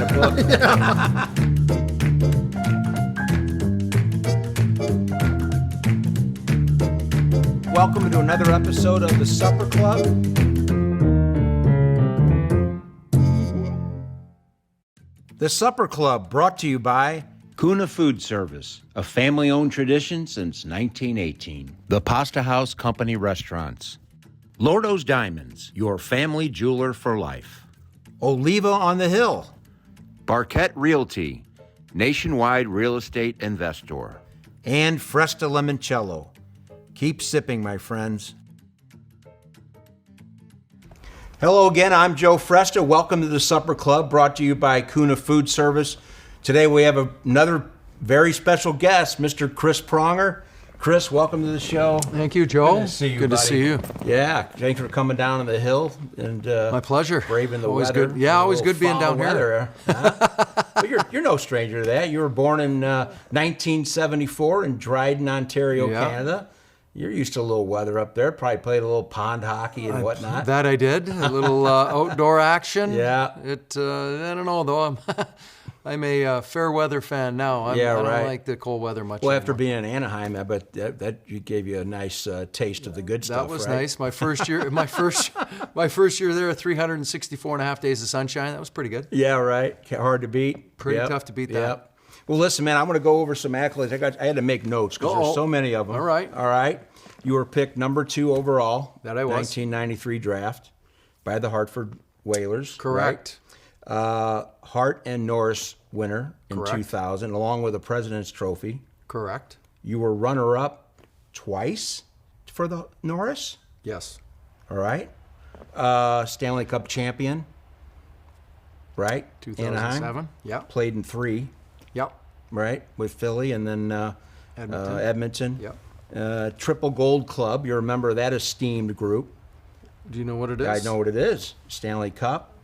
kind of book. Welcome to another episode of the Supper Club. The Supper Club brought to you by Kuna Food Service, a family-owned tradition since 1918. The Pasta House Company Restaurants. Lordo's Diamonds, your family jeweler for life. Oliva on the Hill. Barquette Realty, nationwide real estate investor. And Fresta Limoncello. Keep sipping, my friends. Hello again, I'm Joe Fresta. Welcome to the Supper Club, brought to you by Kuna Food Service. Today we have another very special guest, Mr. Chris Pronger. Chris, welcome to the show. Thank you, Joe. Good to see you, Good buddy. to see you. Yeah, thanks for coming down on the hill and my pleasure. Braving the always weather. Good. Yeah, always good being down here. But you're no stranger to that. You were born in 1974 in Dryden, Ontario, Canada. You're used to a little weather up there. Probably played a little pond hockey and whatnot. That I did. A little outdoor action. Yeah. I don't know though. I'm a fair weather fan now. I don't like the cold weather much. Well, anymore. after being in Anaheim, I bet that gave you a nice taste of the good stuff. That was right? nice. My first year. my first year there, 364 and a half days of sunshine. That was pretty good. Yeah, right. Hard to beat. Pretty tough to beat that. Yep. Well, listen, man, I'm going to go over some accolades. I had to make notes because there's so many of them. All right. All right. You were picked number 2 overall. That I was. 1993 draft by the Hartford Whalers. Correct. Right? Hart and Norris winner in Correct. 2000, along with a President's Trophy. Correct. You were runner-up twice for the Norris. Yes. All right. Stanley Cup champion. Right. 2007. Anaheim. Yeah. Played in 3. Yep. Right, with Philly and then Edmonton. Yep. Triple Gold Club. You're a member of that esteemed group. Do you know what it is? I know what it is. Stanley Cup.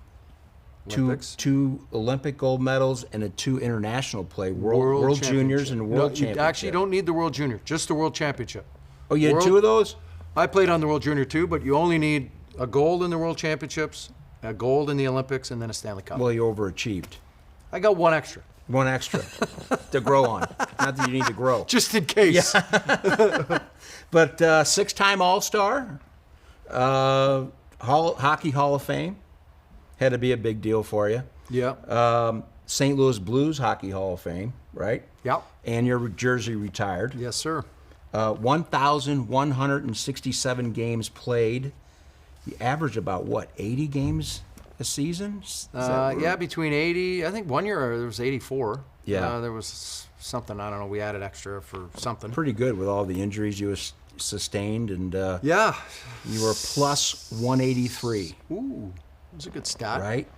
Olympics. Two Olympic gold medals and 2 international play. World Juniors and World Championship. You actually don't need the World Junior, just the World Championship. Oh, you had 2 of those? I played on the World Junior too, but you only need a gold in the World Championships, a gold in the Olympics, and then a Stanley Cup. Well, you overachieved. I got 1 extra. 1 extra to grow on. Not that you need to grow. Just in case. Yeah. But 6-time All-Star, Hockey Hall of Fame. Had to be a big deal for you. Yeah. St. Louis Blues Hockey Hall of Fame, right? Yep. And your jersey retired. Yes, sir. 1,167 games played. You average about, 80 games a season? Yeah, between 80. I think 1 year there was 84. Yeah. There was something, I don't know, we added extra for something. Pretty good with all the injuries you sustained. And Yeah. you were plus 183. Ooh, that's a good stat. Right?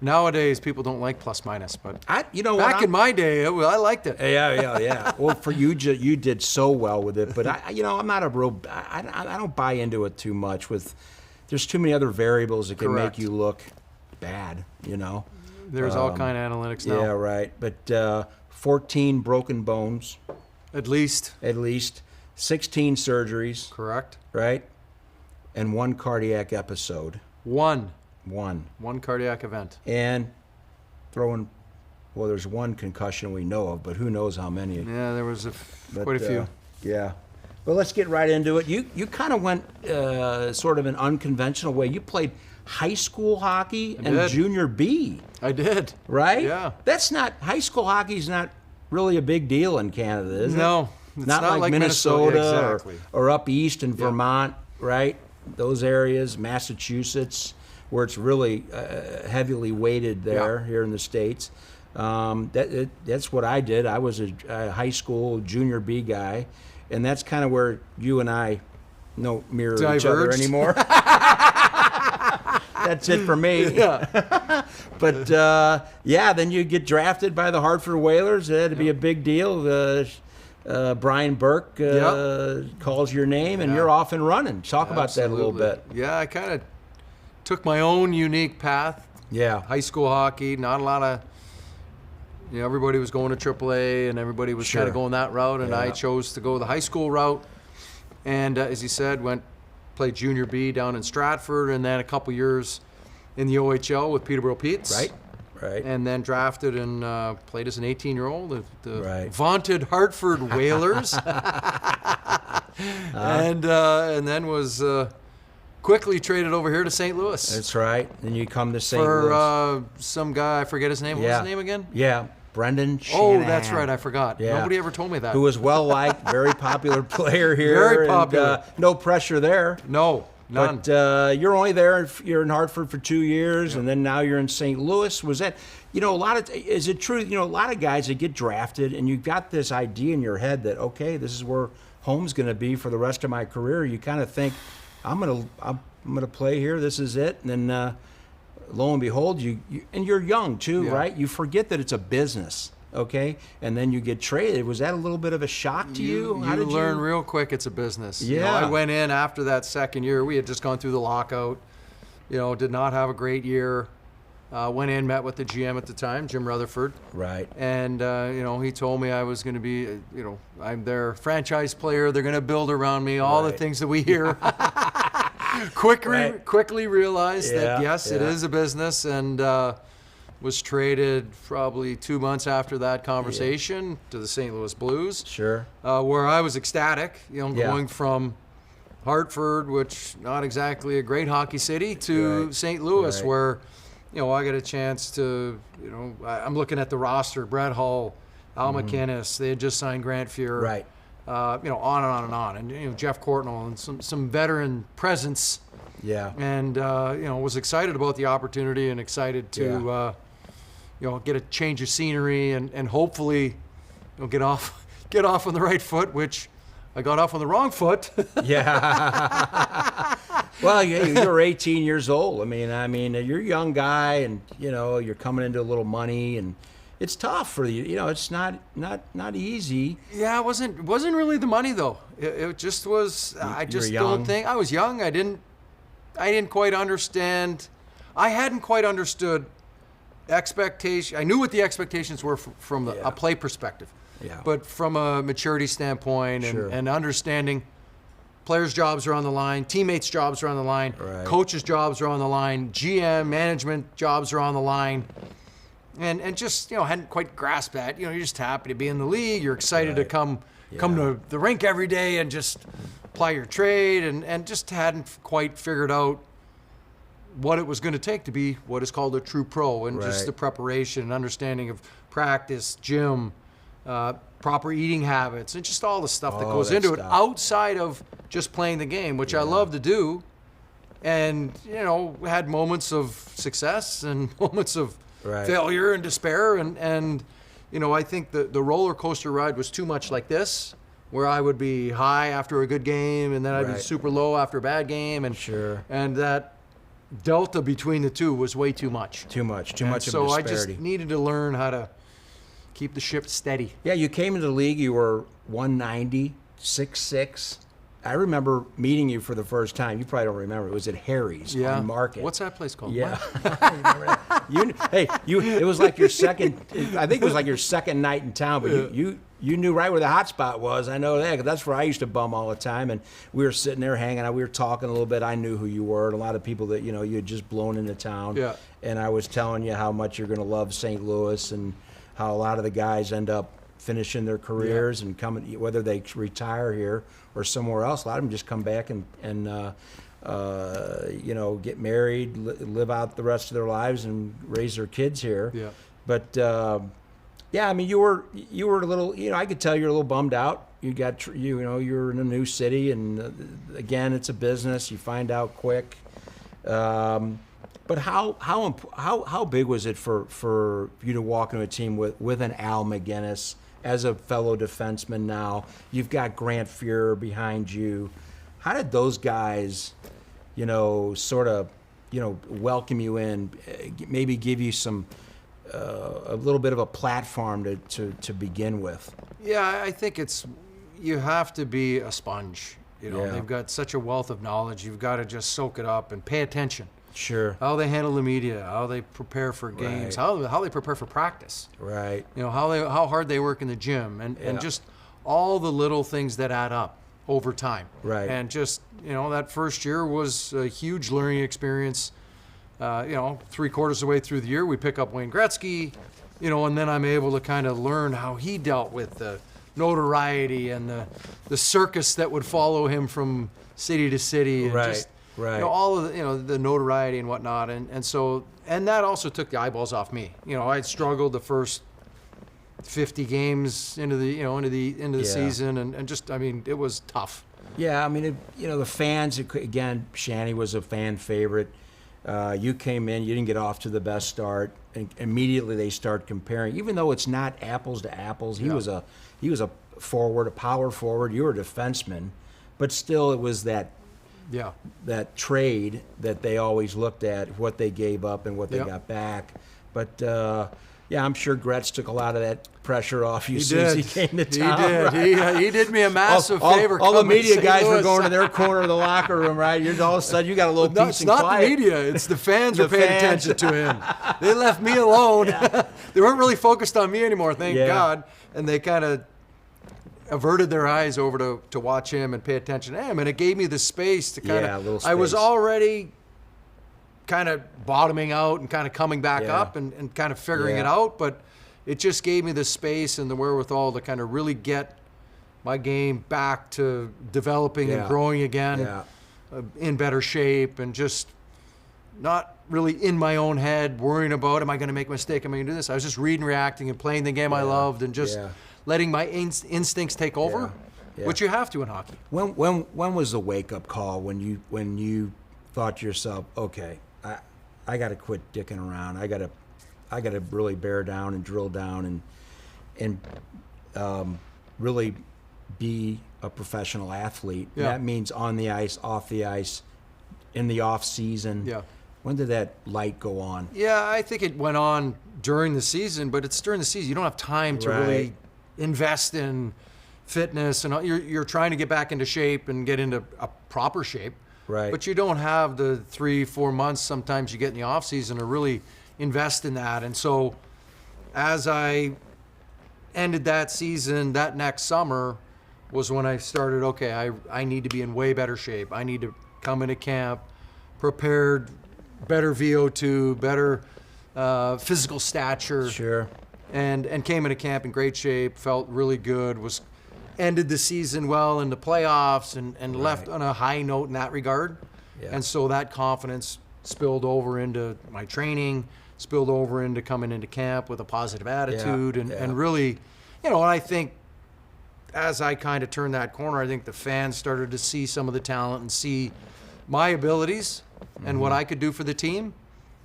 Nowadays, people don't like plus minus, but Back in my day, I liked it. Yeah. Well, for you, you did so well with it, but I'm not a real. I don't buy into it too much. There's too many other variables that can Correct. make you look bad. There's all kind of analytics now. Yeah, right. But 14 broken bones, At least. 16 surgeries, Correct. right, and 1 cardiac episode. One cardiac event. And there's 1 concussion we know of, but who knows how many. Yeah, there was quite a few. Yeah. Well, let's get right into it. You kind of went sort of an unconventional way. You played high school hockey and did. junior B, I did. right? Yeah. High school hockey is not really a big deal in Canada, is it? No. It's not like Minnesota exactly. or up east in Vermont, right? Those areas, Massachusetts, where it's really heavily weighted there here in the States. That's what I did. I was a high school junior B guy, and that's kind of where you and I don't mirror each other Diverged. anymore. That's it for me. Yeah. But then you get drafted by the Hartford Whalers. It had to be a big deal. Brian Burke calls your name, and you're off and running. Talk about that a little bit. Yeah, I kind of took my own unique path. Yeah. High school hockey, not a lot of, everybody was going to AAA and everybody was kind of going that route, and I chose to go the high school route. And as you said, played junior B down in Stratford, and then a couple years in the OHL with Peterborough Petes. Right. Right. And then drafted and played as an 18-year-old, the Right. vaunted Hartford Whalers. And then was quickly traded over here to St. Louis. That's right. Then you come to St. Louis. For some guy, I forget his name. What was his name again? Yeah, Brendan Oh, Shanahan. that's right. I forgot. Yeah. Nobody ever told me that. Who was well-liked, very popular player here. Very popular. And, no pressure there. No, none. But you're only there, you're in Hartford for 2 years, and then now you're in St. Louis. Was that, is it true, a lot of guys that get drafted, and you've got this idea in your head that, okay, this is where home's going to be for the rest of my career. You kind of think, I'm gonna play here. This is it. And then lo and behold, and you're young too, right? You forget that it's a business, okay? And then you get traded. Was that a little bit of a shock to you? How did you learn real quick it's a business? Yeah. I went in after that second year. We had just gone through the lockout. Did not have a great year. Went in, met with the GM at the time, Jim Rutherford. Right. And, he told me I was going to be, I'm their franchise player. They're going to build around me, all the things that we hear. Quickly realized that, yes, it is a business, and was traded probably 2 months after that conversation to the St. Louis Blues. Sure. Where I was ecstatic, going from Hartford, which not exactly a great hockey city, to St. Louis, where I got a chance to, I'm looking at the roster, Brett Hull, Al McInnes, they had just signed Grant Fuhr. Right. On and on and on. And, Jeff Courtnall and some veteran presence. Yeah. And, was excited about the opportunity and excited to, get a change of scenery and hopefully get off on the right foot, which I got off on the wrong foot. Yeah. Well, you're 18 years old. I mean, you're a young guy, and you're coming into a little money, and it's tough for you. It's not easy. Yeah, it wasn't really the money though. It just was. I just don't think I was young. I didn't quite understand. I hadn't quite understood expectation. I knew what the expectations were from a play perspective. Yeah. But from a maturity standpoint and understanding players' jobs are on the line, teammates' jobs are on the line, coaches' jobs are on the line, GM, management jobs are on the line. And just, hadn't quite grasped that. You're just happy to be in the league. You're excited to come to the rink every day and just apply your trade and just hadn't quite figured out what it was going to take to be what is called a true pro, and just the preparation and understanding of practice, gym, proper eating habits, and just all the stuff that goes into it outside of just playing the game, which I love to do. And, had moments of success and moments of failure and despair. And I think the roller coaster ride was too much like this, where I would be high after a good game and then I'd be super low after a bad game. And that delta between the two was way too much. Too much of a disparity. So I just needed to learn how to keep the ship steady. Yeah, you came into the league, you were 190, 6'6". I remember meeting you for the first time. You probably don't remember. It was at Harry's on Market. What's that place called? Yeah. It was like your second, I think it was like your second night in town, but you knew right where the hot spot was. I know that, because that's where I used to bum all the time. And we were sitting there hanging out. We were talking a little bit. I knew who you were, and a lot of people that, you had just blown into town. Yeah. And I was telling you how much you're going to love St. Louis, and how a lot of the guys end up finishing their careers and coming, whether they retire here or somewhere else. A lot of them just come back and get married, live out the rest of their lives, and raise their kids here. Yeah. But you were a little, I could tell you're a little bummed out. You got, you're in a new city, and again, it's a business. You find out quick. But how big was it for you to walk into a team with an Al McInnes as a fellow defenseman now? You've got Grant Fuhr behind you. How did those guys, sort of, welcome you in, maybe give you some a little bit of a platform to begin with? Yeah, I think you have to be a sponge. They've got such a wealth of knowledge. You've got to just soak it up and pay attention. Sure. How they handle the media, how they prepare for games, how they prepare for practice. Right. How hard they work in the gym, and just all the little things that add up over time. Right. And just, that first year was a huge learning experience 3/4 of the way through the year, we pick up Wayne Gretzky, and then I'm able to kind of learn how he dealt with the notoriety and the circus that would follow him from city to city, and Right. all of the notoriety and whatnot, and that also took the eyeballs off me. I'd struggled the first 50 games into the season, and just, it was tough. Yeah, the fans, again, Shanny was a fan favorite. You came in, you didn't get off to the best start, and immediately they start comparing. Even though it's not apples to apples, he was a forward, a power forward. You were a defenseman, but still, it was that trade that they always looked at, what they gave up and what they got back. But I'm sure Gretz took a lot of that pressure off you as soon as he came to town. He did. Right? He did me a massive favor. All the media guys were going to their corner of the locker room, right? All of a sudden, you got a little peace and quiet. It's not the media. It's the fans who paid attention to him. They left me alone. They weren't really focused on me anymore, thank God. And they kind of averted their eyes over to watch him and pay attention to him. And it gave me the space to kind of... I was already kind of bottoming out and kind of coming back up and kind of figuring it out, but it just gave me the space and the wherewithal to kind of really get my game back to developing and growing again, in better shape, and just not really in my own head worrying about, am I going to make a mistake, am I going to do this? I was just reading, reacting, and playing the game I loved, and just letting my instincts take over, which you have to in hockey. When was the wake-up call when you thought to yourself, okay, I got to quit dicking around. I got to really bear down and drill down and really be a professional athlete. Yeah. That means on the ice, off the ice, in the off season. Yeah. When did that light go on? Yeah, I think it went on during the season, but it's during the season. You don't have time to really invest in fitness, and you're trying to get back into shape and get into a proper shape. Right. But you don't have the 3-4 months sometimes you get in the off season to really invest in that. And so as I ended that season, that next summer was when I started, okay, I need to be in way better shape. I need to come into camp prepared, better VO2, better physical stature. Sure. And came into camp in great shape, felt really good, ended the season well in the playoffs, and left on a high note in that regard. Yeah. And so that confidence spilled over into my training, spilled over into coming into camp with a positive attitude, and really, and I think as I kind of turned that corner, I think the fans started to see some of the talent and see my abilities and what I could do for the team.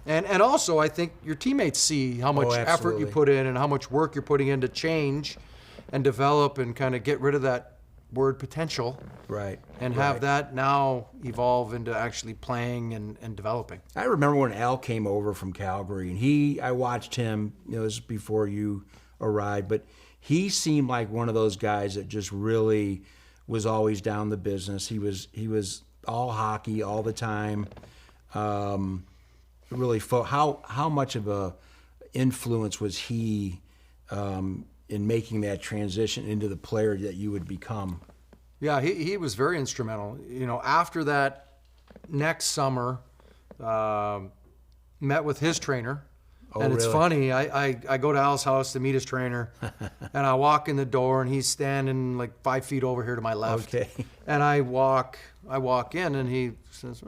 And also, I think your teammates see how much effort you put in and how much work you're putting in to change and develop and kind of get rid of that word potential. Right. And have that now evolve into actually playing and developing. I remember when Al came over from Calgary, and I watched him, this was before you arrived, but he seemed like one of those guys that just really was always down the business. He was all hockey all the time. Really, how much of a influence was he in making that transition into the player that you would become? Yeah, he was very instrumental. After that next summer, met with his trainer. And it's funny, I go to Al's house to meet his trainer, and I walk in the door, and he's standing like 5 feet over here to my left. Okay. And I walk in, and he says,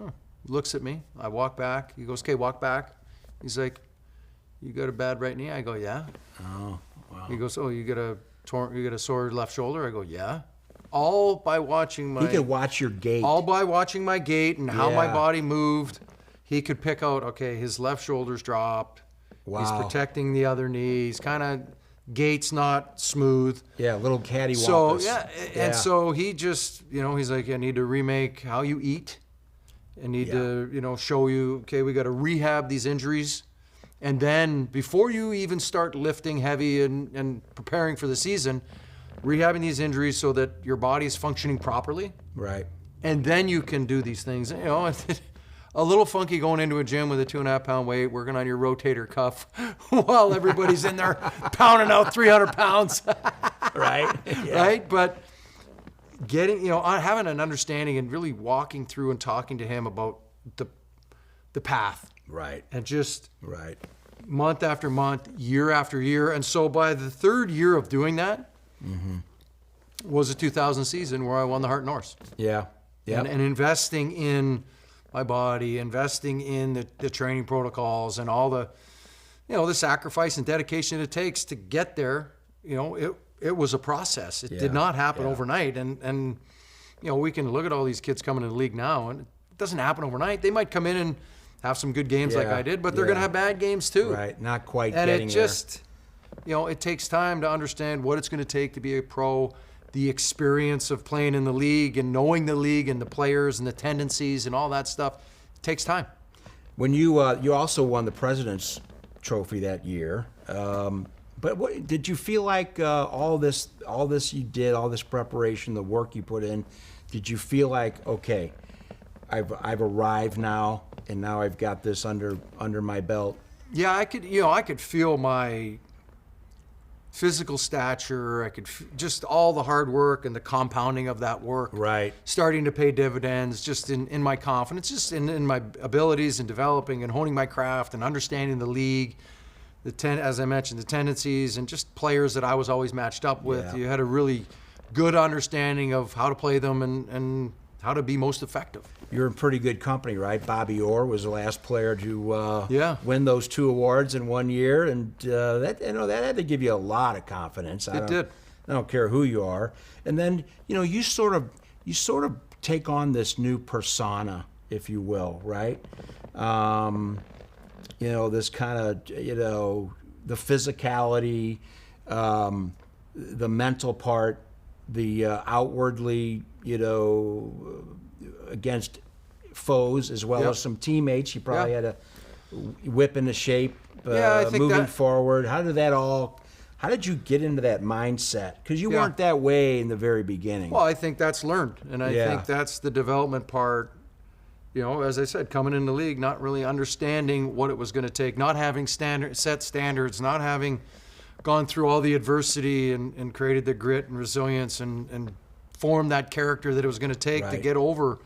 looks at me. I walk back. He goes, okay, walk back. He's like, you got a bad right knee? I go, yeah. Oh, wow. He goes, oh, you got a sore left shoulder? I go, yeah. All by watching He could watch your gait. All by watching my gait and how my body moved. He could pick out, okay, his left shoulder's dropped. Wow. He's protecting the other knee. He's kind of, gait's not smooth. Yeah, little cattywampus. So, and so he just, he's like, I need to remake how you eat. I need to, show you, okay, we got to rehab these injuries. And then before you even start lifting heavy and preparing for the season, rehabbing these injuries so that your body is functioning properly. Right. And then you can do these things. A little funky going into a gym with a 2.5 pound weight, working on your rotator cuff while everybody's in there pounding out 300 pounds. Right. Yeah. Right. But getting, having an understanding and really walking through and talking to him about the path. Right. And just Right. month after month, year after year. And so by the third year of doing that was the 2000 season where I won the Hart Norris. Yeah. Yeah. And investing in my body, investing in the training protocols and all the, the sacrifice and dedication it takes to get there. It was a process. It did not happen overnight. And we can look at all these kids coming to the league now, and it doesn't happen overnight. They might come in and have some good games like I did, but they're going to have bad games too. Right. Not quite and getting it just, it takes time to understand what it's going to take to be a pro, the experience of playing in the league and knowing the league and the players and the tendencies and all that stuff. It takes time. When you also won the President's Trophy that year, but what did you feel like all this you did, all this preparation, the work you put in? Did you feel like, okay, I've arrived now, and now I've got this under my belt? Yeah, I could feel my physical stature. I could just all the hard work and the compounding of that work starting to pay dividends just in my confidence, just in my abilities and developing and honing my craft and understanding the league, as I mentioned, the tendencies and just players that I was always matched up with. Yeah. You had a really good understanding of how to play them and how to be most effective. You're in pretty good company, right? Bobby Orr was the last player to win those 2 awards in 1 year, and that had to give you a lot of confidence. It did. I don't care who you are. And then you sort of take on this new persona, if you will, right? This kind of the physicality, the mental part, the outwardly against foes as well as some teammates. You probably had to whip into shape moving forward. How did you get into that mindset? Because you weren't that way in the very beginning. Well, I think that's learned, and I think that's the development part. As I said, coming in the league, not really understanding what it was going to take, not having set standards, not having gone through all the adversity and created the grit and resilience and formed that character that it was going to take to get over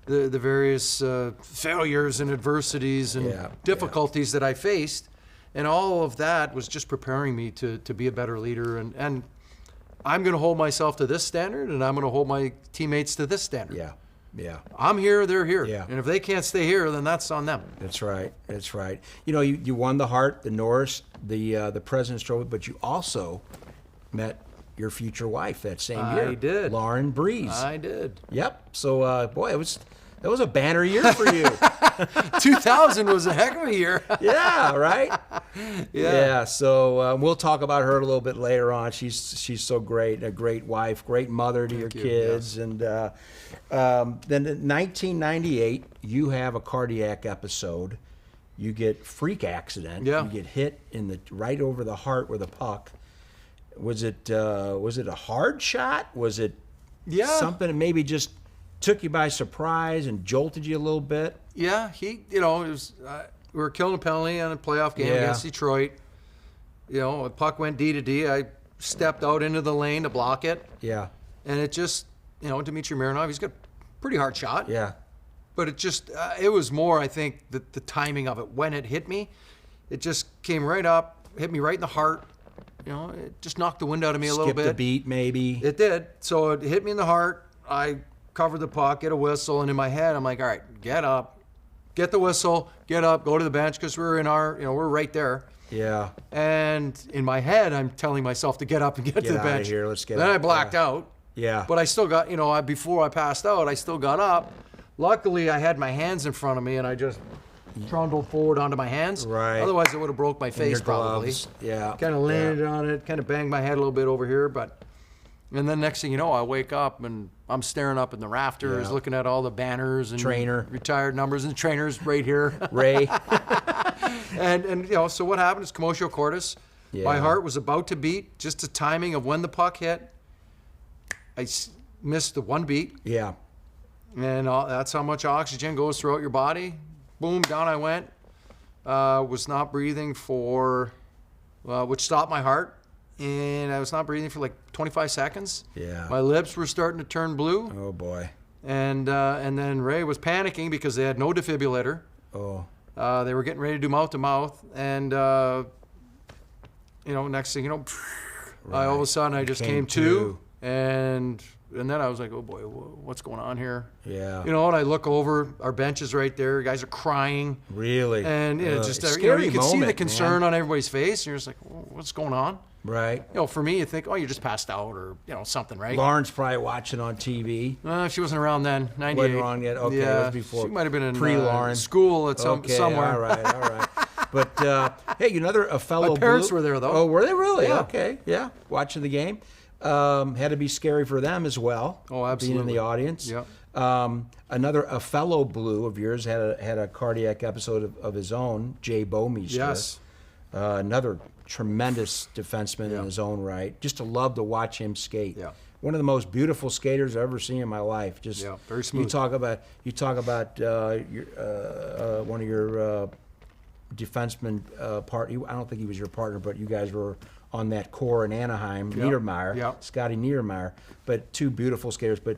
the various failures and adversities and difficulties that I faced. And all of that was just preparing me to be a better leader. And I'm going to hold myself to this standard, and I'm going to hold my teammates to this standard. Yeah. I'm here, they're here. Yeah. And if they can't stay here, then that's on them. That's right. You won the Hart, the Norris, the President's Trophy, but you also met your future wife that same year. I did. Lauren Breeze. I did. Yep. So, boy, that was a banner year for you. 2000 was a heck of a year. Yeah, right? Yeah. So we'll talk about her a little bit later on. She's so great, a great wife, great mother to your kids. Yes. And then in 1998, you have a cardiac episode. You get freak accident. Yeah. You get hit right over the heart with a puck. Was it a hard shot? Was it something that maybe just took you by surprise and jolted you a little bit? Yeah, it was. We were killing a penalty on a playoff game against Detroit. A puck went D to D. I stepped out into the lane to block it. Yeah. And it just, Dmitry Mironov, he's got a pretty hard shot. Yeah. But it just, it was more, I think, the timing of it. When it hit me, it just came right up, hit me right in the heart. It just knocked the wind out of me a little bit. Skipped a beat, maybe. It did. So it hit me in the heart. I covered the puck, get a whistle, and in my head, I'm like, all right, get up, get the whistle, get up, go to the bench, because we're we're right there. Yeah. And in my head, I'm telling myself to get up and get to the bench. Get out of here. Let's get Then up. I blacked out. Yeah. But I still got, before I passed out, I still got up. Luckily, I had my hands in front of me, and I just trundled forward onto my hands. Right. Otherwise, it would have broke my face probably. Yeah. Kind of landed on it, kind of banged my head a little bit over here, and then next thing you know, I wake up and I'm staring up in the rafters, looking at all the banners and retired numbers and trainers right here. Ray. and so what happened is commotio cordis. Yeah. My heart was about to beat, just the timing of when the puck hit. I missed the one beat. Yeah. And that's how much oxygen goes throughout your body. Boom, down I went. Was not breathing which stopped my heart. And I was not breathing for like 25 seconds. Yeah. My lips were starting to turn blue. Oh, boy. And then Ray was panicking because they had no defibrillator. Oh. They were getting ready to do mouth-to-mouth, and, next thing you know, all of a sudden I just came to, and then I was like, oh boy, what's going on here? Yeah. And I look over, our bench is right there, guys are crying. Really? And just scary you can moment, see the concern man. on everybody's face, and you're just like, what's going on? Right. For me, you think, you just passed out or, something, right? Lauren's probably watching on TV. She wasn't around then, 98. Wasn't wrong yet? Okay, yeah, it was before. She might have been in pre-Lauren. School at somewhere. All right. But, hey, a fellow My parents Blue. were there, though. Oh, were they really? Yeah. Okay, yeah. Watching the game. Had to be scary for them as well. Oh, absolutely. Being in the audience. Yeah. A fellow Blue of yours had a cardiac episode of his own, Jay Bomeister. Yes. Another tremendous defenseman in his own right. Just to love to watch him skate. Yeah. One of the most beautiful skaters I've ever seen in my life. Just very smooth. You talk about one of your defenseman part. I don't think he was your partner, but you guys were on that core in Anaheim. Niedermeyer, Scotty Niedermeyer, but two beautiful skaters. But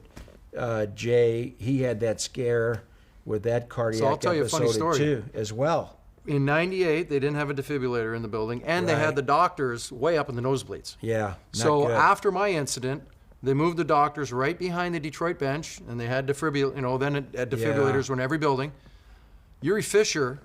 Jay, he had that scare with that cardiac I'll tell you a funny episode story. too, as well. In 98, they didn't have a defibrillator in the building, and they had the doctors way up in the nosebleeds. Yeah. So good. after my incident, they moved the doctors right behind the Detroit bench, and they had defibrillators were in every building. Yuri Fisher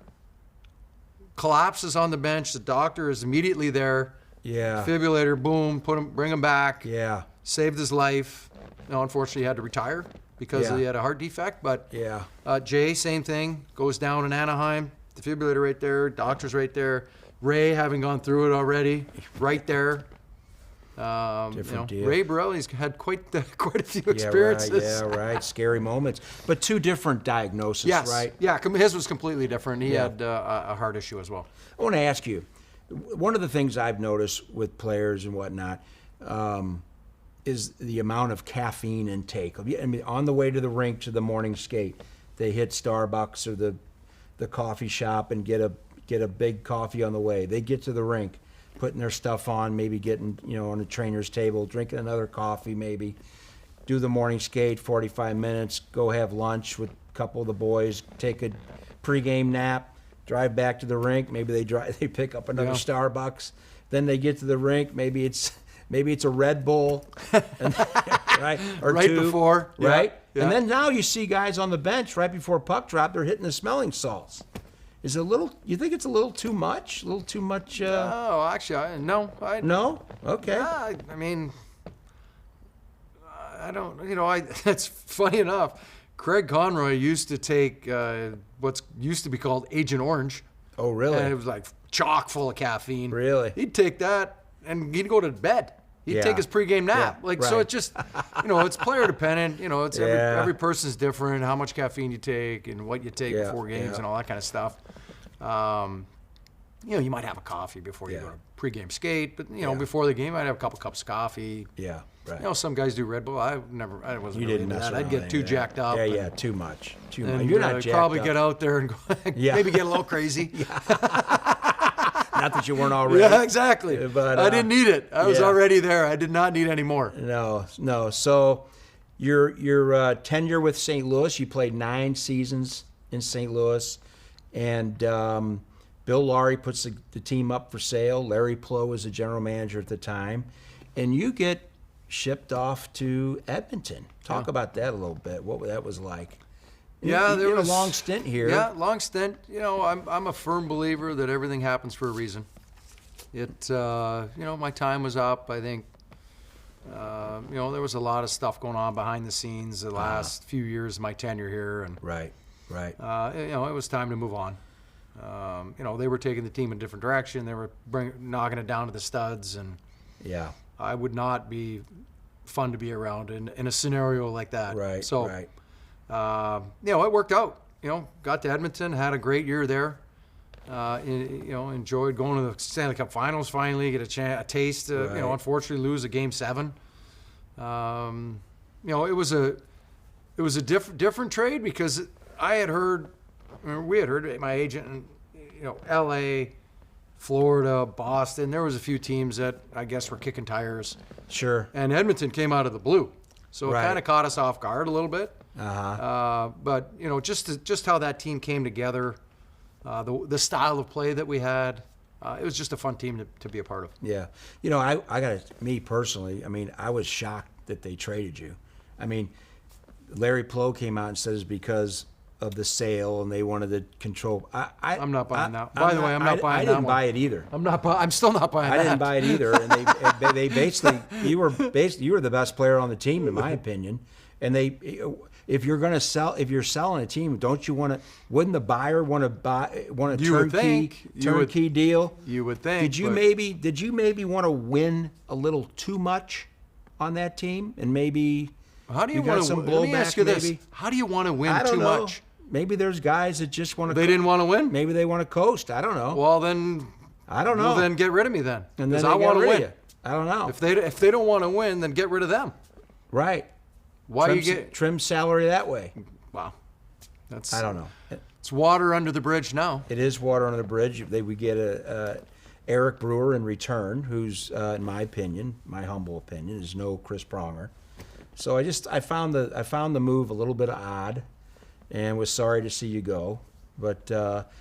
collapses on the bench. The doctor is immediately there. Yeah. Defibrillator, boom, bring him back. Yeah. Saved his life. Now, unfortunately, he had to retire because he had a heart defect. But Jay, same thing, goes down in Anaheim. Defibrillator right there, doctors right there. Ray, having gone through it already, right there. Different deal. Ray Borelli's had quite a few experiences. Yeah, right. Scary moments, but two different diagnoses, right? Yeah, his was completely different. He had a heart issue as well. I want to ask you, one of the things I've noticed with players and whatnot is the amount of caffeine intake. I mean, on the way to the rink to the morning skate, they hit Starbucks or the coffee shop and get a big coffee on the way. They get to the rink, putting their stuff on, maybe getting on the trainer's table, drinking another coffee, maybe do the morning skate, 45 minutes, go have lunch with a couple of the boys, take a pregame nap, drive back to the rink. Maybe they pick up another Starbucks. Then they get to the rink. Maybe it's a Red Bull, right? Or right two, before, right? Yeah. And then now you see guys on the bench right before puck drop. They're hitting the smelling salts. Is it a little? You think it's a little too much? A little too much? No, actually, no. No. Okay. I mean, I don't. It's funny enough. Craig Conroy used to take what's used to be called Agent Orange. Oh, really? And it was like chock full of caffeine. Really? He'd take that and he'd go to bed. He'd take his pregame nap. So it just, it's player dependent. It's every person's different, how much caffeine you take and what you take before games and all that kind of stuff. You might have a coffee before you go to pregame skate, but before the game, I'd have a couple cups of coffee. Yeah, right. Some guys do Red Bull. I wasn't really into that. I'd get too jacked up. Yeah, too much. And you're not jacked probably up. get out there and go, maybe get a little crazy. Not that you weren't already. Yeah, exactly. But I didn't need it. I was already there. I did not need any more. No. So your tenure with St. Louis, you played 9 seasons in St. Louis, and Bill Laurie puts the team up for sale. Larry Plow was the general manager at the time, and you get shipped off to Edmonton. Talk about that a little bit. What that was like. There was a long stint here. Yeah, long stint. I'm a firm believer that everything happens for a reason. My time was up. I think, there was a lot of stuff going on behind the scenes the last few years of my tenure here, and right. It was time to move on. They were taking the team in a different direction. They were knocking it down to the studs, and I would not be fun to be around in a scenario like that. Right. So. Right. It worked out. Got to Edmonton, had a great year there. Enjoyed going to the Stanley Cup Finals finally, get a taste. Unfortunately lose a Game 7. It was a different trade because we had heard my agent in L.A., Florida, Boston. There was a few teams that I guess were kicking tires. Sure. And Edmonton came out of the blue, so it kind of caught us off guard a little bit. Uh-huh. But just how that team came together, the style of play that we had. It was just a fun team to be a part of. Yeah. Me personally, I was shocked that they traded you. Larry Plow came out and said it's because of the sale and they wanted to control. I'm not buying that. By the way, I'm not buying that. I didn't buy it either. I'm still not buying that. I didn't buy it either. And they basically, you were the best player on the team, in my opinion. And if you're selling a team, wouldn't the buyer want a turnkey deal? You would think. Did you maybe want to win a little too much on that team, and maybe how do you want to win? Let me ask you this: how do you want to win too much? Maybe there's guys that just want to. They didn't want to win. Maybe they want to coast. I don't know. Well, then I don't know. Well, then get rid of me then. And then I want to win. I don't know. If they don't want to win, then get rid of them. Right. Why trim salary that way? Wow. I don't know. It's water under the bridge now. It is water under the bridge. We get Eric Brewer in return, who's, in my opinion, my humble opinion, is no Chris Pronger. So I found the move a little bit odd, and was sorry to see you go. But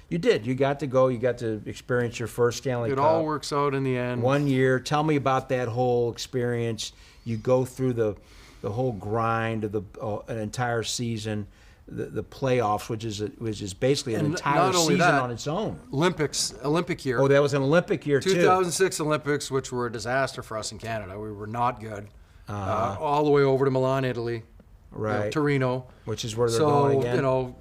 you did. You got to go. You got to experience your first Stanley Cup. It all works out in the end. 1 year. Tell me about that whole experience. You go through the whole grind of an entire season, the playoffs, which is basically an entire season on its own. Olympic year. Oh, that was an Olympic year, 2006 Olympics, which were a disaster for us in Canada. We were not good. All the way over to Milan, Italy. Right. Torino. Which is where they're going again. So,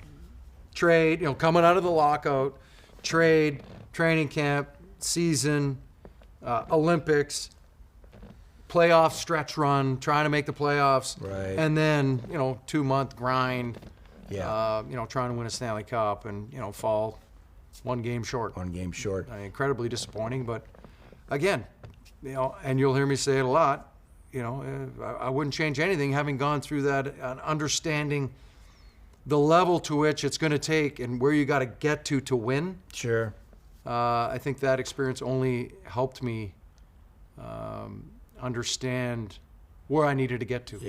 trade, coming out of the lockout, training camp, season, Olympics, playoff stretch run, trying to make the playoffs. Right. And then, 2-month grind. Yeah. Trying to win a Stanley Cup and, fall 1 game short. 1 game short. Incredibly disappointing, but again, and you'll hear me say it a lot, I wouldn't change anything having gone through that and understanding the level to which it's going to take and where you got to get to win. Sure. I think that experience only helped me understand where I needed to get to.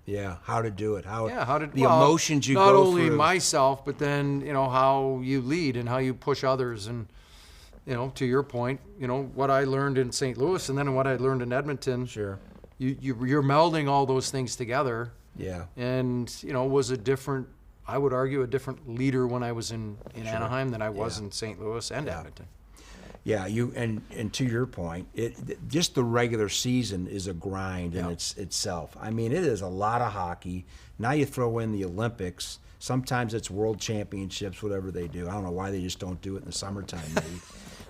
Yeah. How to do it. The emotions you go through. Not only myself, but then, how you lead and how you push others. And, to your point, what I learned in St. Louis and then what I learned in Edmonton. Sure. You're melding all those things together. Yeah. And, was I would argue, a different leader when I was in Anaheim than I was in St. Louis and Edmonton. Yeah, and to your point, just the regular season is a grind in itself. It is a lot of hockey. Now you throw in the Olympics. Sometimes it's world championships, whatever they do. I don't know why they just don't do it in the summertime, maybe.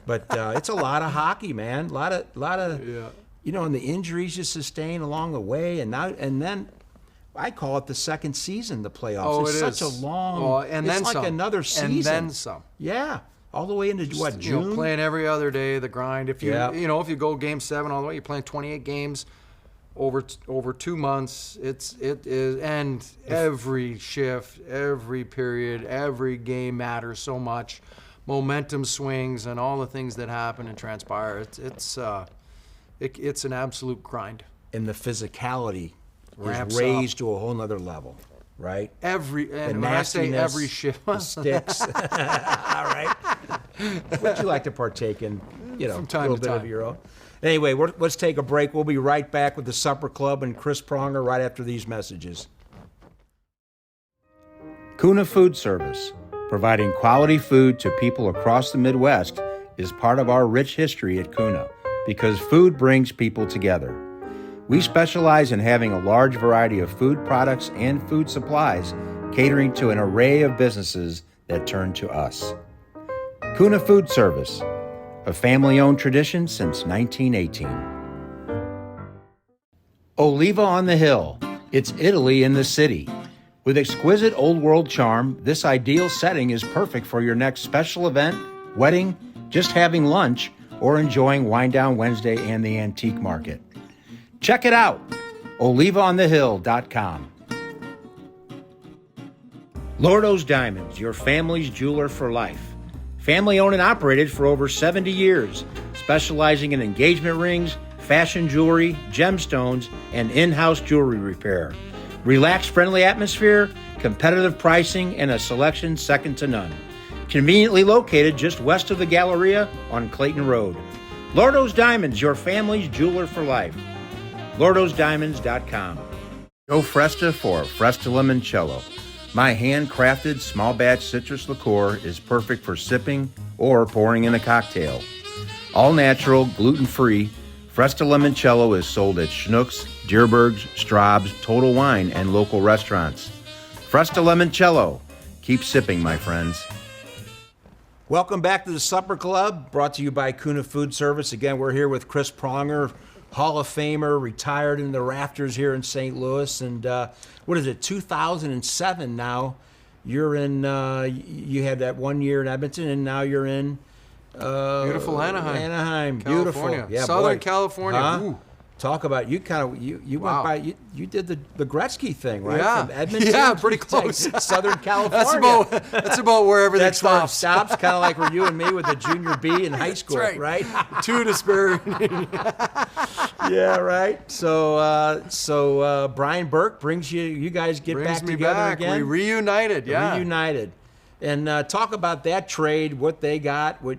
But it's a lot of hockey, man. A lot of and the injuries you sustain along the way, and then I call it the second season, the playoffs. Oh, it's such a long, it's like another season. And then some. Yeah. All the way into June? Playing every other day, the grind. If you if you go Game 7 all the way, you're playing 28 games over 2 months. It is, and every shift, every period, every game matters so much. Momentum swings and all the things that happen and transpire. It's an absolute grind. And the physicality is raised to a whole nother level. Right? When I say every shift, the sticks. All right. Would you like to partake in, from time a little to bit time. of your own? Anyway, let's take a break. We'll be right back with the Supper Club and Chris Pronger right after these messages. Kuna Food Service, providing quality food to people across the Midwest, is part of our rich history at Kuna because food brings people together. We specialize in having a large variety of food products and food supplies, catering to an array of businesses that turn to us. Kuna Food Service, a family-owned tradition since 1918. Oliva on the Hill. It's Italy in the city. With exquisite old-world charm, this ideal setting is perfect for your next special event, wedding, just having lunch, or enjoying Wine Down Wednesday and the Antique Market. Check it out, olivaonthehill.com. Lordo's Diamonds, your family's jeweler for life. Family owned and operated for over 70 years, specializing in engagement rings, fashion jewelry, gemstones, and in-house jewelry repair. Relaxed, friendly atmosphere, competitive pricing, and a selection second to none. Conveniently located just west of the Galleria on Clayton Road. Lordo's Diamonds, your family's jeweler for life. LordosDiamonds.com. Go Fresta for Fresta Limoncello. My handcrafted small batch citrus liqueur is perfect for sipping or pouring in a cocktail. All natural, gluten-free, Fresta Limoncello is sold at Schnucks, Dierberg's, Straub's, Total Wine, and local restaurants. Fresta Limoncello. Keep sipping, my friends. Welcome back to the Supper Club, brought to you by Kuna Food Service. Again, we're here with Chris Pronger, Hall of Famer, retired in the rafters here in St. Louis. And what is it, 2007 now? You're in, you had that 1 year in Edmonton, and now you're in beautiful Anaheim. Anaheim, California. beautiful. Yeah, Southern boy. California. Huh? Talk about, you kind of, you Wow. went by, you did the Gretzky thing, right? Yeah. From Edmonton. Yeah, pretty to, like, close. Southern California. That's about where everything That's where it stops. stops, kind of like where you and me with the junior B in high school, That's right? Two to spare. Yeah, right. So Brian Burke brings you guys get Brings back me together back. again. We reunited. Yeah. Reunited, and talk about that trade, what they got, what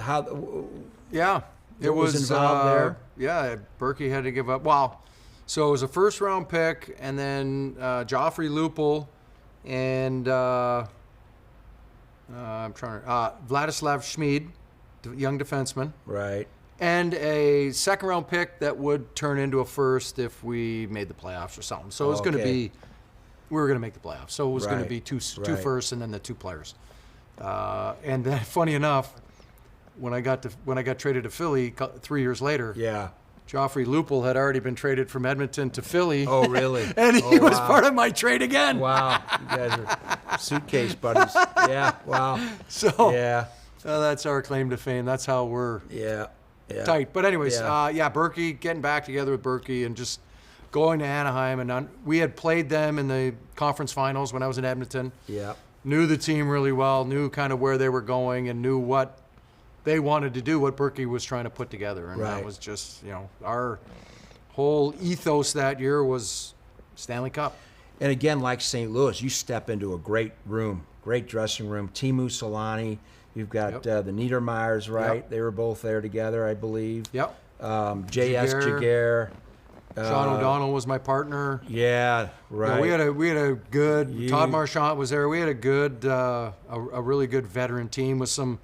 how. Yeah. It What was was involved there? Yeah, Berkey had to give up. Wow. So it was a first round pick, and then Joffrey Lupul and Vladislav Schmid, young defenseman, Right. and a second round pick that would turn into a first if we made the playoffs or something. So it was going to Okay. be, we were going to make the playoffs. So it was going to Right. be two Right. firsts and then the two players. And then, funny enough, when I got traded to Philly 3 years later, Yeah. Joffrey Lupul had already been traded from Edmonton to Philly. Oh, really? And he was wow. part of my trade again. Wow. You guys are suitcase buddies. Yeah. Wow. So Yeah. that's our claim to fame. That's how we're Yeah. Yeah. tight. But anyways, Yeah. Berkey, getting back together with Berkey and just going to Anaheim. And we had played them in the conference finals when I was in Edmonton. Yeah. Knew the team really well, knew kind of where they were going, and knew what they wanted to do, what Berkey was trying to put together. And Right. that was just, our whole ethos that year was Stanley Cup. And again, like St. Louis, you step into a great room, great dressing room. Timu Solani, you've got the Niedermeyers, right? Yep. They were both there together, I believe. Yep. J.S. Jaguar. Sean O'Donnell was my partner. Yeah, right. We had a good. Todd Marchant was there. We had a good, a really good veteran team with some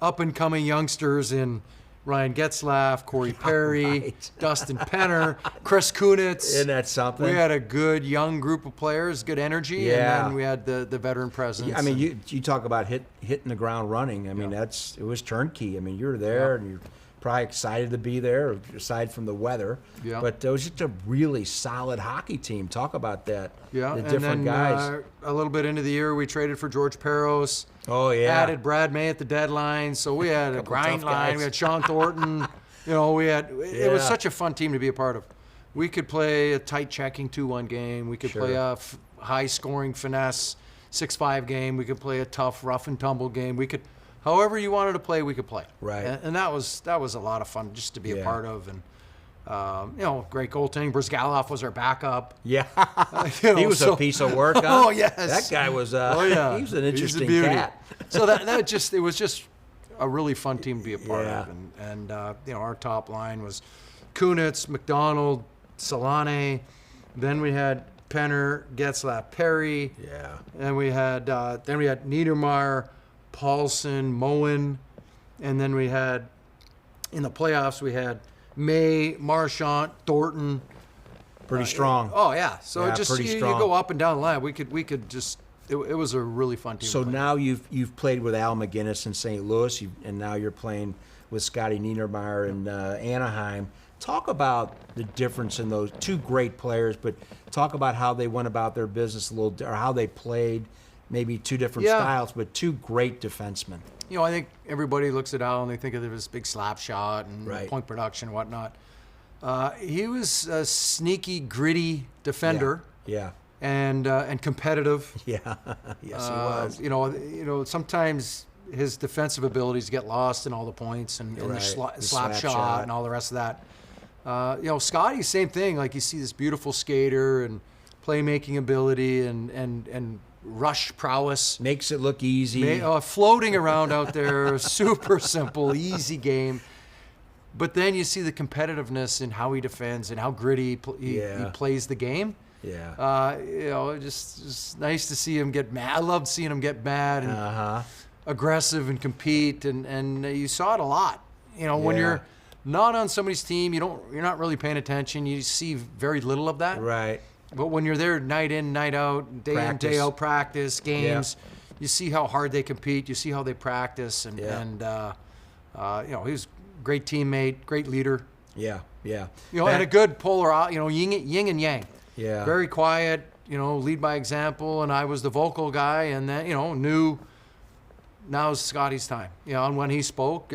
up and coming youngsters in Ryan Getzlaff, Corey Perry, Right. Dustin Penner, Chris Kunitz. Isn't that something? We had a good young group of players, good energy, Yeah. and then we had the veteran presence. I mean, you talk about hitting the ground running. I mean, it was turnkey. I mean, you were there, and you're probably excited to be there, aside from the weather. Yeah. But it was just a really solid hockey team. Talk about that. Yeah, the and different then guys. a little bit into the year, we traded for George Peros. Oh yeah. Added Brad May at the deadline, so we had a Couple grind tough line. guys. We had Sean Thornton. It was Yeah. such a fun team to be a part of. We could play a tight checking 2-1 game. We could Sure. play a high scoring finesse 6-5 game. We could play a tough rough and tumble game. We could, however you wanted to play, we could play. Right. And that was a lot of fun just to be a Yeah. part of. And great goaltending. Brzgalov was our backup. Yeah. You know, He was so- a piece of work. Huh? Oh, yes. That guy was. Oh yeah, He was an He's a interesting beauty. cat. So it was just a really fun team to be a part Yeah. of, and our top line was Kunitz, McDonald, Solane. Then we had Penner, Getzlaff, Perry. Yeah. And we had Niedermeyer, Paulson, Moen, and then we had in the playoffs we had May, Marchant, Thornton. Pretty strong. Oh yeah, so Yeah, just pretty you strong. go up and down the line. We could just. It was a really fun team. So to play. now you've played with Al McGinnis in St. Louis, and now you're playing with Scotty Niedermeyer in Anaheim. Talk about the difference in those two great players, but talk about how they went about their business a little, or how they played, maybe two different Yeah. styles, but two great defensemen. I think everybody looks at Al and they think of this big slap shot and Right. point production and whatnot. He was a sneaky, gritty defender Yeah. and competitive. Yeah. Yes, he was. Sometimes his defensive abilities get lost in all the points and the Right. slap The slap shot, shot. and all the rest of that. Scotty, same thing. Like you see this beautiful skater and playmaking ability and rush prowess. Makes it look easy. Floating around out there, super simple, easy game. But then you see the competitiveness in how he defends and how gritty he plays the game. Yeah. Just nice to see him get mad. I loved seeing him get mad and aggressive and compete, and you saw it a lot. When you're not on somebody's team, you're not really paying attention. You see very little of that. Right. But when you're there night in, night out, day in, day out, practice, games, you see how hard they compete. You see how they practice, and he was a great teammate, great leader. Yeah. And a good polar, yin and yang. Yeah. Very quiet, lead by example, and I was the vocal guy, and then, knew now's Scotty's time. And when he spoke,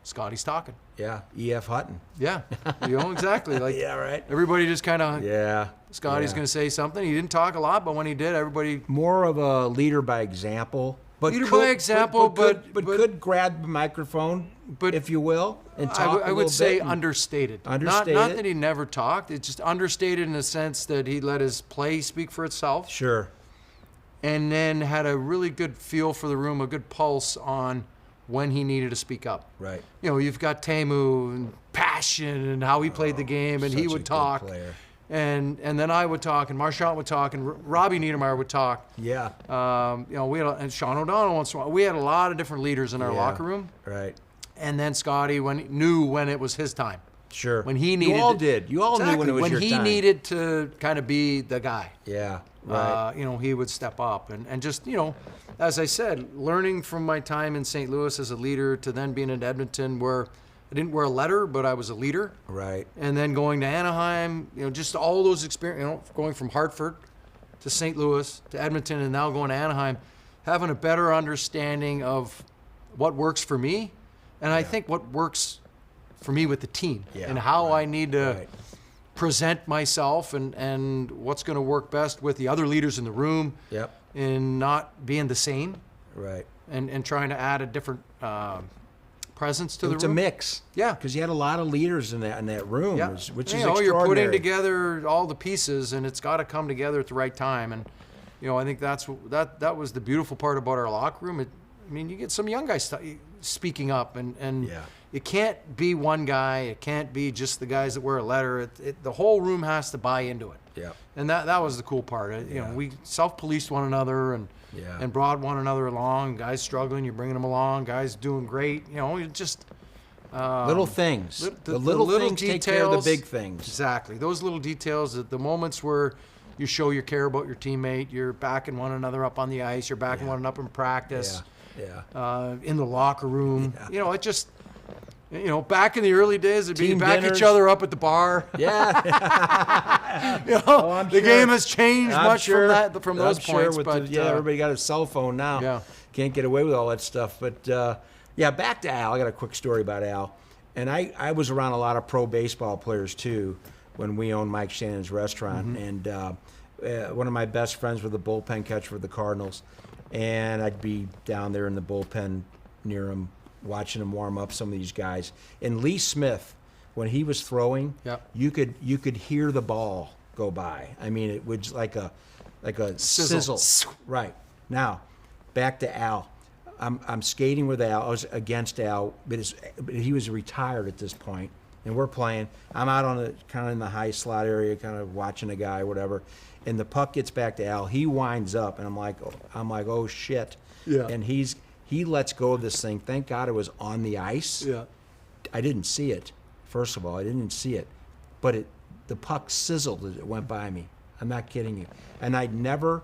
Scotty's talking. Yeah, E.F. Hutton. Yeah, exactly. Like, yeah, right. Everybody just kind of, Scotty's Yeah. going to say something. He didn't talk a lot, but when he did, everybody. More of a leader by example. But could grab the microphone, if you will, and talk I would say understated. Understated. Not that he never talked. It's just understated in the sense that he let his play speak for itself. Sure. And then had a really good feel for the room, a good pulse on when he needed to speak up. Right. You've got Teemu and passion and how he played the game, and he would talk. And then I would talk, and Marchand would talk, and Robbie Niedermeyer would talk. Yeah. We had and Sean O'Donnell once in a while. We had a lot of different leaders in our locker room. Right. And then Scotty knew when it was his time. Sure. When he needed. You all did. You all knew when it was your time. When he needed to kind of be the guy. Yeah. Right. He would step up and just, as I said, learning from my time in St. Louis as a leader to then being in Edmonton where I didn't wear a letter, but I was a leader. Right. And then going to Anaheim, just all those experiences, going from Hartford to St. Louis to Edmonton and now going to Anaheim, having a better understanding of what works for me and I think what works for me with the team and how I need to present myself and what's going to work best with the other leaders in the room. Yep. And not being the same. Right. And trying to add a different presence to the room. It's a mix. Yeah. Because you had a lot of leaders in that room, which is extraordinary. You're putting together all the pieces, and it's got to come together at the right time. And I think that was the beautiful part about our locker room. You get some young guys speaking up, and it can't be one guy. It can't be just the guys that wear a letter. The whole room has to buy into it. Yeah. And that was the cool part. We self-policed one another and brought one another along. Guys struggling, you're bringing them along. Guys doing great. Just little things. The little things details, take care of the big things. Exactly. Those little details, the moments where you show you care about your teammate, you're backing one another up on the ice, you're backing one another up in practice. Yeah. In the locker room. Yeah. It just. Back in the early days, it'd be back dinners. each other up at the bar. Yeah. The game has changed much from those points. But everybody got a cell phone now. Yeah. Can't get away with all that stuff. But back to Al. I got a quick story about Al. And I was around a lot of pro baseball players too when we owned Mike Shannon's restaurant. Mm-hmm. And one of my best friends was the bullpen catcher for the Cardinals. And I'd be down there in the bullpen near him, watching him warm up, some of these guys. And Lee Smith, when he was throwing, you could hear the ball go by. It was like a sizzle. Right. Now, back to Al. I'm skating with Al. I was against Al, but he was retired at this point, and we're playing. I'm out on kind of in the high slot area, kind of watching a guy, whatever. And the puck gets back to Al. He winds up, and I'm like, oh shit. Yeah. And he lets go of this thing. Thank God it was on the ice. Yeah. I didn't see it. First of all, I didn't see it. But the puck sizzled as it went by me. I'm not kidding you. And I had never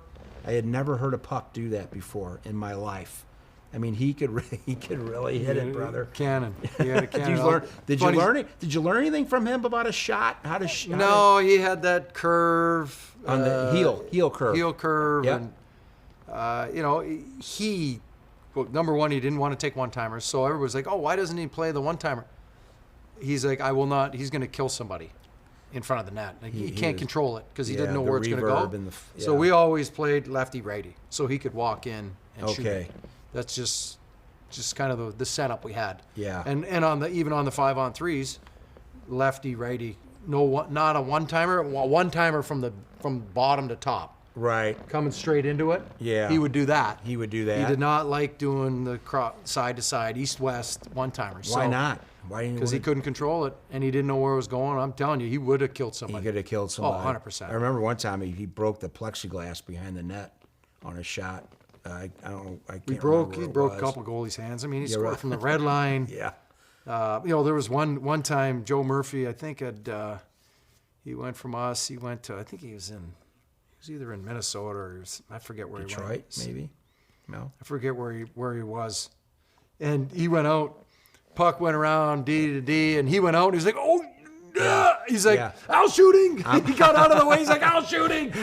heard a puck do that before in my life. He could really hit it, brother. Cannon. He had a cannon. Did you learn anything from him about a shot? He had that curve on the heel curve. Heel curve. Yep. And well, number one, he didn't want to take one-timers, so everybody's like, oh, why doesn't he play the one-timer? He's like, I will not. He's going to kill somebody in front of the net. He can't control it because he didn't know where it's going to go. So we always played lefty-righty, so he could walk in and shoot. That's just kind of the setup we had. Yeah. And even on the 5-on-3s, lefty-righty, not a one-timer, one-timer from bottom to top. Right. coming straight into it. Yeah. He would do that. He would do that. He did not like doing the side to side, east west one-timers. Why not? Why didn't Because he couldn't control it, and he didn't know where it was going. I'm telling you, he would have killed somebody. He could have killed somebody. Oh, 100%. I remember one time he broke the plexiglass behind the net on a shot. I don't know. I can't He remember what it broke a was. couple goalies' hands. I mean, he scored right. from the red line. Yeah. There was one time Joe Murphy, I think, he went from us. He went to, I think he was either in Minnesota or I forget where he went. Detroit, maybe? No. I forget where he was. And he went out. Puck went around D to D, and he went out. And he's like, "Oh, he's like, Al's shooting." He got out of the way. He's like, "Al's shooting."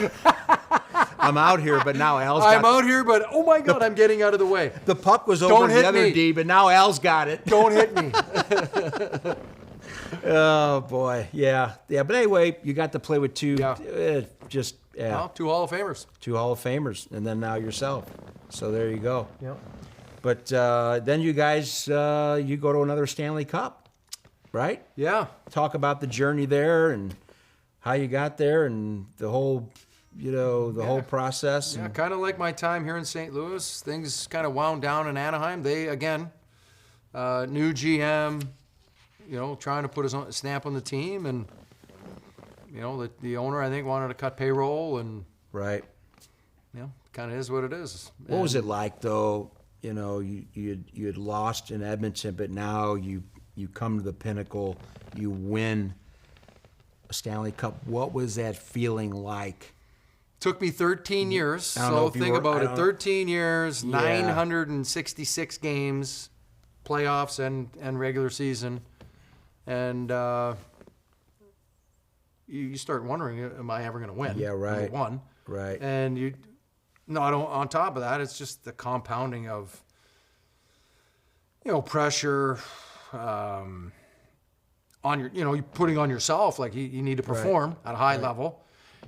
I'm out here, but now Al's I'm out here, but oh my God, I'm getting out of the way. The puck was over Don't hit the other me. D, but now Al's got it. Don't hit me. Oh, boy. Yeah. Yeah. But anyway, you got to play with two. Yeah. Well, 2 Hall of Famers. 2 Hall of Famers, and then now yourself. So there you go. Yeah. But then you guys, you go to another Stanley Cup, right? Yeah. Talk about the journey there and how you got there and the whole, whole process. Yeah, And, kind of like my time here in St. Louis. Things kind of wound down in Anaheim. They, again, new GM, trying to put his own stamp on the team. And, the owner, I think, wanted to cut payroll. And, right. kind of is what it is. What was it like, though? You had lost in Edmonton, but now you come to the pinnacle, you win a Stanley Cup. What was that feeling like? Took me 13 years. I don't know So if you think were- about I it. don't- 13 years, Yeah. 966 games, playoffs and regular season. And you start wondering, am I ever going to win? Yeah, right. Number one. Right. And on top of that, it's just the compounding of, pressure on your, you're putting on yourself. Like you need to perform at a high level.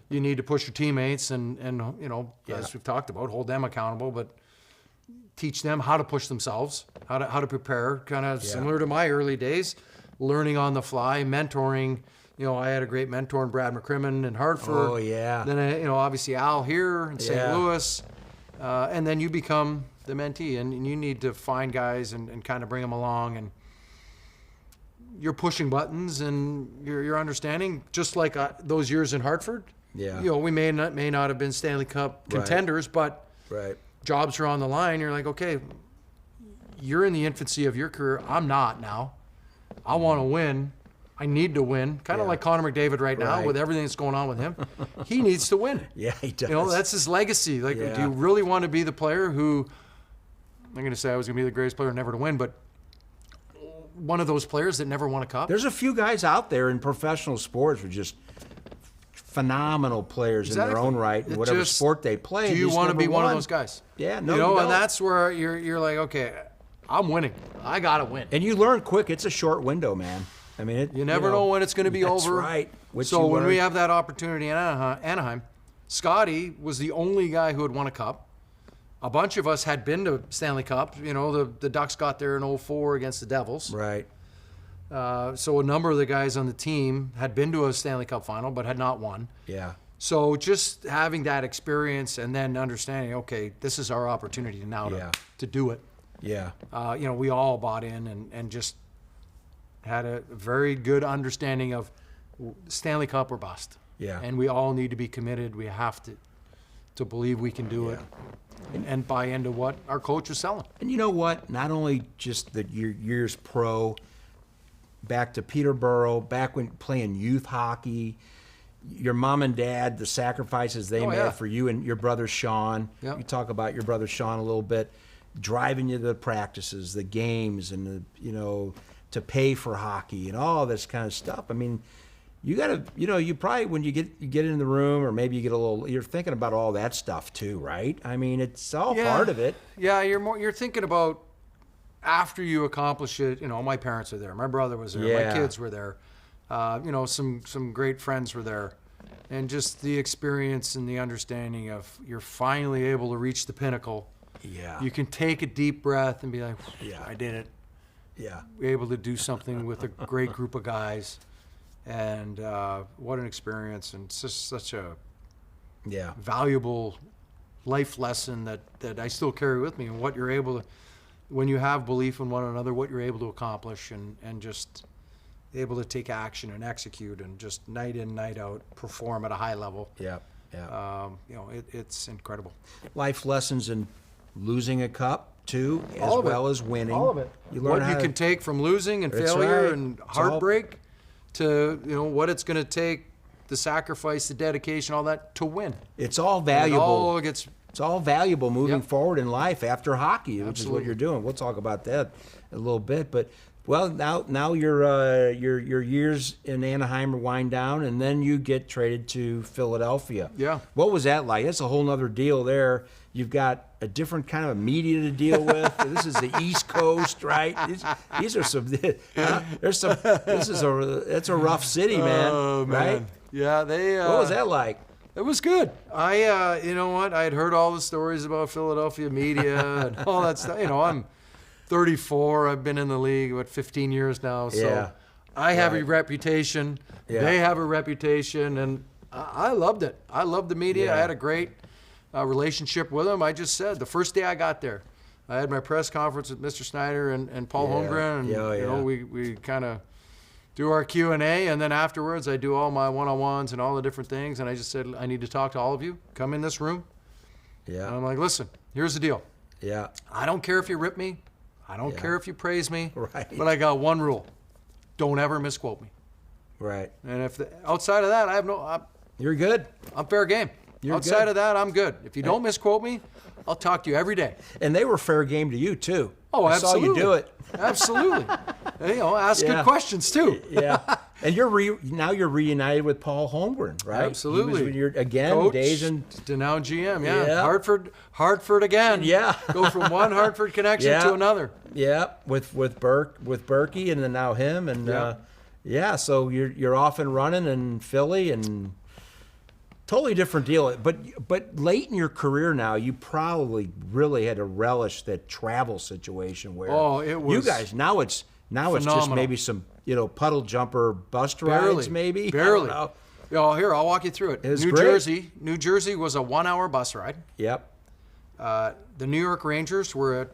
You need to push your teammates and as we've talked about, hold them accountable, but teach them how to push themselves, how to prepare, kind of similar to my early days, learning on the fly, mentoring. I had a great mentor in Brad McCrimmon in Hartford. Oh, yeah. Then, obviously Al here in St. Louis. And then you become the mentee, and you need to find guys and kind of bring them along. And you're pushing buttons, and you're understanding, just like those years in Hartford. Yeah. We may not have been Stanley Cup contenders, but jobs are on the line. You're like, okay, you're in the infancy of your career. I'm not now. I want to win. I need to win. Kind of like Connor McDavid right now with everything that's going on with him. He needs to win. Yeah, he does. That's his legacy. Like, do you really want to be the player who, I'm going to say I was going to be the greatest player never to win, but one of those players that never won a cup? There's a few guys out there in professional sports who are just phenomenal players in their own right, in whatever sport they play. Do you want to be one of those guys? Yeah, no, you don't. And that's where you're like, okay, I'm winning. I got to win. And you learn quick. It's a short window, man. I mean, you never know when it's going to be over. That's right. So when we have that opportunity in Anaheim, Scotty was the only guy who had won a cup. A bunch of us had been to Stanley Cup. The Ducks got there in 2004 against the Devils. Right. So a number of the guys on the team had been to a Stanley Cup final but had not won. Yeah. So just having that experience and then understanding, okay, this is our opportunity now to do it. Yeah. We all bought in and just had a very good understanding of Stanley Cup or bust. Yeah. And we all need to be committed. We have to believe we can do it and buy into what our coach was selling. And you know what? Not only just your years pro, back to Peterborough, back when playing youth hockey, your mom and dad, the sacrifices they made for you and your brother Sean. Yep. You talk about your brother Sean a little bit, driving you to the practices, the games, and to pay for hockey and all this kind of stuff. I mean, you gotta, you probably when you get in the room, or maybe you get a little, you're thinking about all that stuff too, right? I mean, it's all part of it. Yeah, you're thinking about after you accomplish it. My parents are there, my brother was there, my kids were there. Some great friends were there, and just the experience and the understanding of you're finally able to reach the pinnacle. Yeah. You can take a deep breath and be like, I did it. Yeah. We're able to do something with a great group of guys. And what an experience. And it's just such a valuable life lesson that I still carry with me, and what you're able to, when you have belief in one another, what you're able to accomplish, and just able to take action and execute and just night in, night out perform at a high level. It's incredible. Life lessons in losing a cup too, as well as winning. All of it. You learn what you can take from losing and failure and heartbreak to what it's going to take, the sacrifice, the dedication, all that to win. It's all valuable. It's all valuable moving forward in life after hockey, which is what you're doing. We'll talk about that a little bit, but now your years in Anaheim wind down, and then you get traded to Philadelphia. Yeah. What was that like? That's a whole nother deal there. You've got a different kind of media to deal with. This is the East Coast, right? These are some. It's a rough city, man. Oh, man. Right? Yeah, what was that like? It was good. I you know what? I had heard all the stories about Philadelphia media and all that stuff. I'm 34. I've been in the league 15 years now. So I have a reputation. Yeah. They have a reputation, and I loved it. I loved the media. Yeah. I had a great relationship with them. I just said the first day I got there, I had my press conference with Mr. Snyder and Paul Holmgren, and we kind of do our Q&A, and then afterwards I do all my one-on-ones and all the different things, and I just said, I need to talk to all of you. Come in this room. Yeah. And I'm like, listen, here's the deal. Yeah. I don't care if you rip me. I don't care if you praise me. Right. But I got one rule. Don't ever misquote me. Right. And if outside of that, you're good. I'm fair game. Outside of that, I'm good. If you don't misquote me, I'll talk to you every day. And they were fair game to you too. Oh, absolutely. I saw you do it. Absolutely. Ask good questions too. Yeah. And now you're reunited with Paul Holmgren, right? Absolutely. You're again, Coach days and to now GM. Yeah. Hartford again. Yeah. Go from one Hartford connection to another. Yeah. With Berkey, and then now him, and so you're off and running in Philly, and totally different deal. But late in your career now, you probably really had to relish that travel situation where it was you guys now it's just maybe some puddle jumper bus rides maybe. Barely. Here, I'll walk you through it. New Jersey was a 1 hour bus ride. Yep. The New York Rangers were an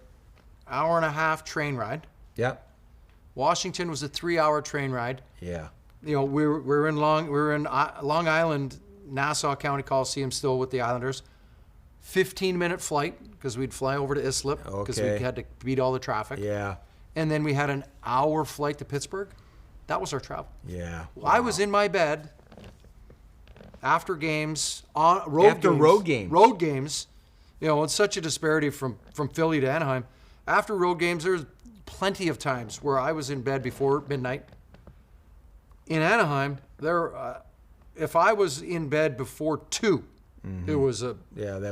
hour and a half train ride. Yep. Washington was a 3 hour train ride. Yeah. We were in Long Island, Nassau County Coliseum still with the Islanders. 15-minute flight because we'd fly over to Islip because we had to beat all the traffic. Yeah. And then we had an hour flight to Pittsburgh. That was our travel. Yeah. Wow. I was in my bed after games, road games. It's such a disparity from Philly to Anaheim. After road games, there's plenty of times where I was in bed before midnight. In Anaheim, if I was in bed before 2, it was that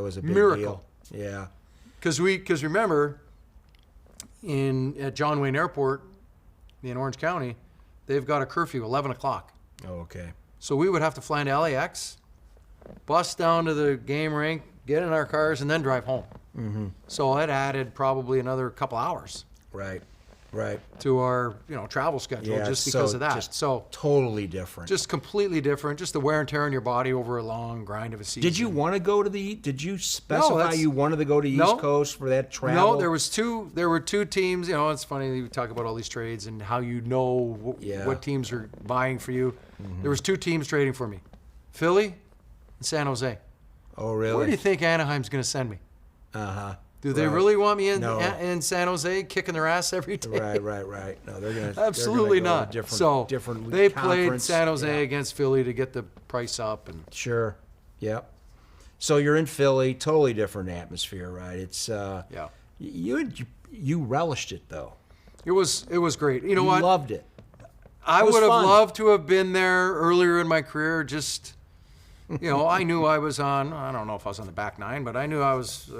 was a big miracle. Deal. Yeah. Because remember, at John Wayne Airport in Orange County, they've got a curfew, 11 o'clock. Oh, okay. So we would have to fly into LAX, bus down to the game rink, get in our cars, and then drive home. Mm-hmm. So it added probably another couple hours. Right. To our travel schedule just because of that. So totally different. Just completely different. Just the wear and tear on your body over a long grind of a season. Did you want to go to Did you specify you wanted to go to East Coast for that travel? No, there were two teams. It's funny you talk about all these trades and how what teams are buying for you. Mm-hmm. There was 2 teams trading for me, Philly and San Jose. Oh, really? Where do you think Anaheim's going to send me? Uh-huh. Do they really want me in San Jose kicking their ass every day? Right. No, they're going to absolutely not. Different they conference. Played San Jose against Philly to get the price up. And sure. Yep. So you're in Philly, totally different atmosphere, right? It's you relished it though. It was great. You know what? Loved it. I would have loved to have been there earlier in my career. Just I knew I was on. I don't know if I was on the back 9, but I knew I was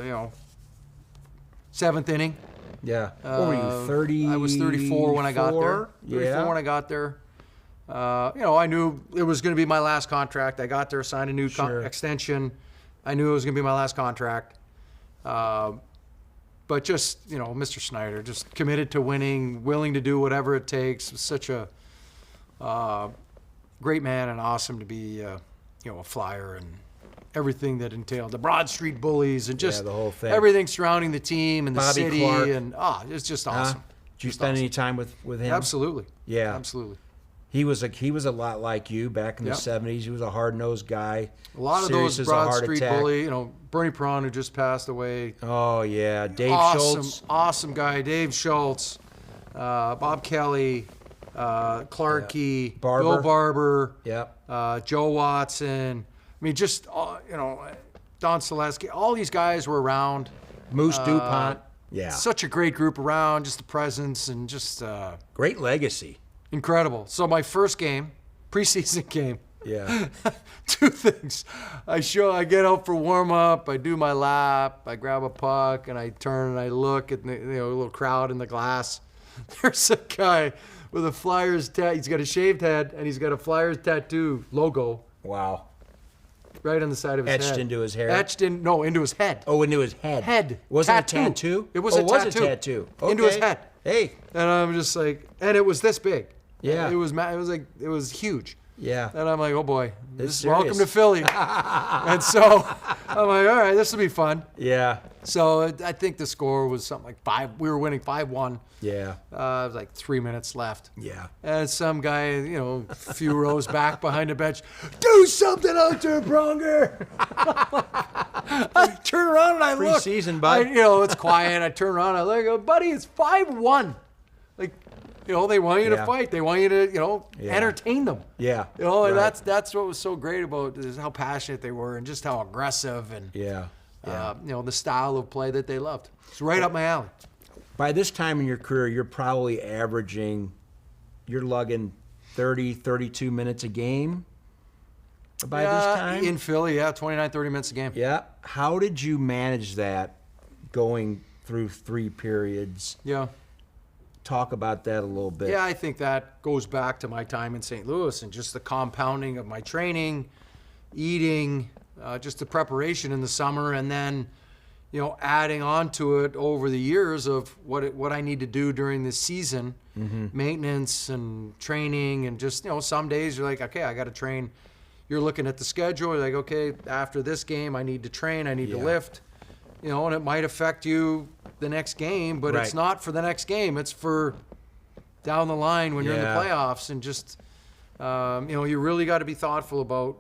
7th inning. Yeah. What were you, 30? I was 34 when I got there. 34 when I got there. I knew it was going to be my last contract. I got there, signed a new extension. I knew it was going to be my last contract. But just, Mr. Snyder, just committed to winning, willing to do whatever it takes. Such a great man and awesome to be, a Flyer everything that entailed the Broad Street Bullies and just the whole thing. Everything surrounding the team and the Bobby city. Clark. And it's just awesome. Did you spend any time with him? Absolutely. Yeah. Absolutely. He was a lot like you back in the 70s. He was a hard-nosed guy. A lot of Serious those as a Broad heart Street attack. Bully, Bernie Prawn, who just passed away. Oh, yeah. Dave Awesome, Schultz. awesome guy. Dave Schultz, Bob Kelly, Clark Key, Bill Barber, Joe Watson. I mean, just, Don Selesky. All these guys were around. Moose DuPont. Yeah. Such a great group around, just the presence and just great legacy. Incredible. So my first game, preseason game. Yeah. Two things. I get out for warm up. I do my lap. I grab a puck and I turn and I look at the little crowd in the glass. There's a guy with a Flyers tattoo. He's got a shaved head and he's got a Flyers tattoo logo. Wow. Right on the side of his head. Etched into his hair? Into his head. Oh, into his head. Head. Wasn't it a tattoo? It was a tattoo. It was a tattoo. Okay. Into his head. Hey. And I'm just like, and it was this big. Yeah. It was huge. Yeah. And I'm like, oh boy, serious. welcome to Philly. And so I'm like, all right, this will be fun. Yeah. So I think the score was something like 5. We were winning 5-1. Yeah. It was like 3 minutes left. Yeah. And some guy, a few rows back behind the bench, do something out there, Pronger. I turn around and I look. Preseason, bud. It's quiet. I turn around and I look, buddy, it's 5-1. Like, they want you to fight. They want you to, entertain them. Yeah. And that's what was so great about is how passionate they were and just how aggressive and the style of play that they loved. It's right up my alley. By this time in your career, you're probably you're lugging 30, 32 minutes a game by this time? In Philly, 29, 30 minutes a game. Yeah. How did you manage that going through 3 periods? Yeah. Talk about that a little bit. Yeah, I think that goes back to my time in St. Louis and just the compounding of my training, eating, just the preparation in the summer, and then, adding on to it over the years of what I need to do during the season, maintenance and training, and just, some days you're like, okay, I got to train. You're looking at the schedule. You're like, okay, after this game, I need to train. I need to lift. And it might affect you the next game, but it's not for the next game. It's for down the line when you're in the playoffs. And just, you really got to be thoughtful about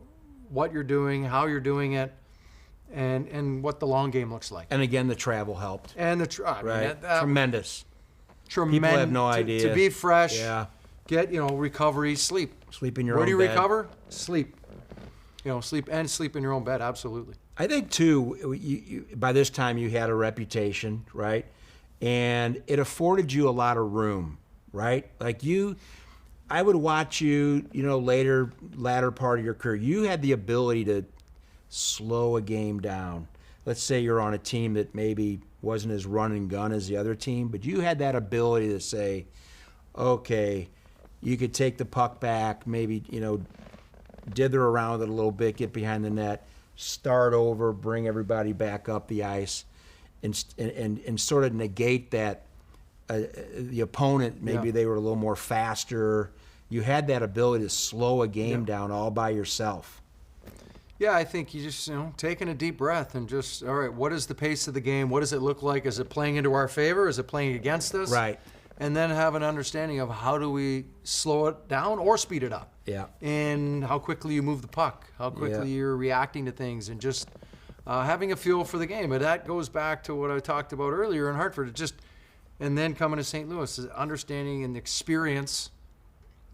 what you're doing, how you're doing it, and what the long game looks like. And again, the travel helped. And Tremendous. Tremendous. People have no idea. To be fresh, get, recovery, sleep. Sleep in your own bed. Where do you recover? Sleep. Sleep in your own bed, absolutely. I think, too, you, by this time you had a reputation, right? And it afforded you a lot of room, right? Like I would watch you, latter part of your career. You had the ability to slow a game down. Let's say you're on a team that maybe wasn't as run and gun as the other team, but you had that ability to say, okay, you could take the puck back, maybe, dither around it a little bit, get behind the net, start over, bring everybody back up the ice, and sort of negate that the opponent, maybe they were a little more faster. You had that ability to slow a game down all by yourself. Yeah, I think you just, taking a deep breath and just, all right, what is the pace of the game? What does it look like? Is it playing into our favor? Is it playing against us? Right. And then have an understanding of how do we slow it down or speed it up. Yeah. And how quickly you move the puck, how quickly you're reacting to things, and just having a feel for the game. And that goes back to what I talked about earlier in Hartford. And then coming to St. Louis, is understanding and experience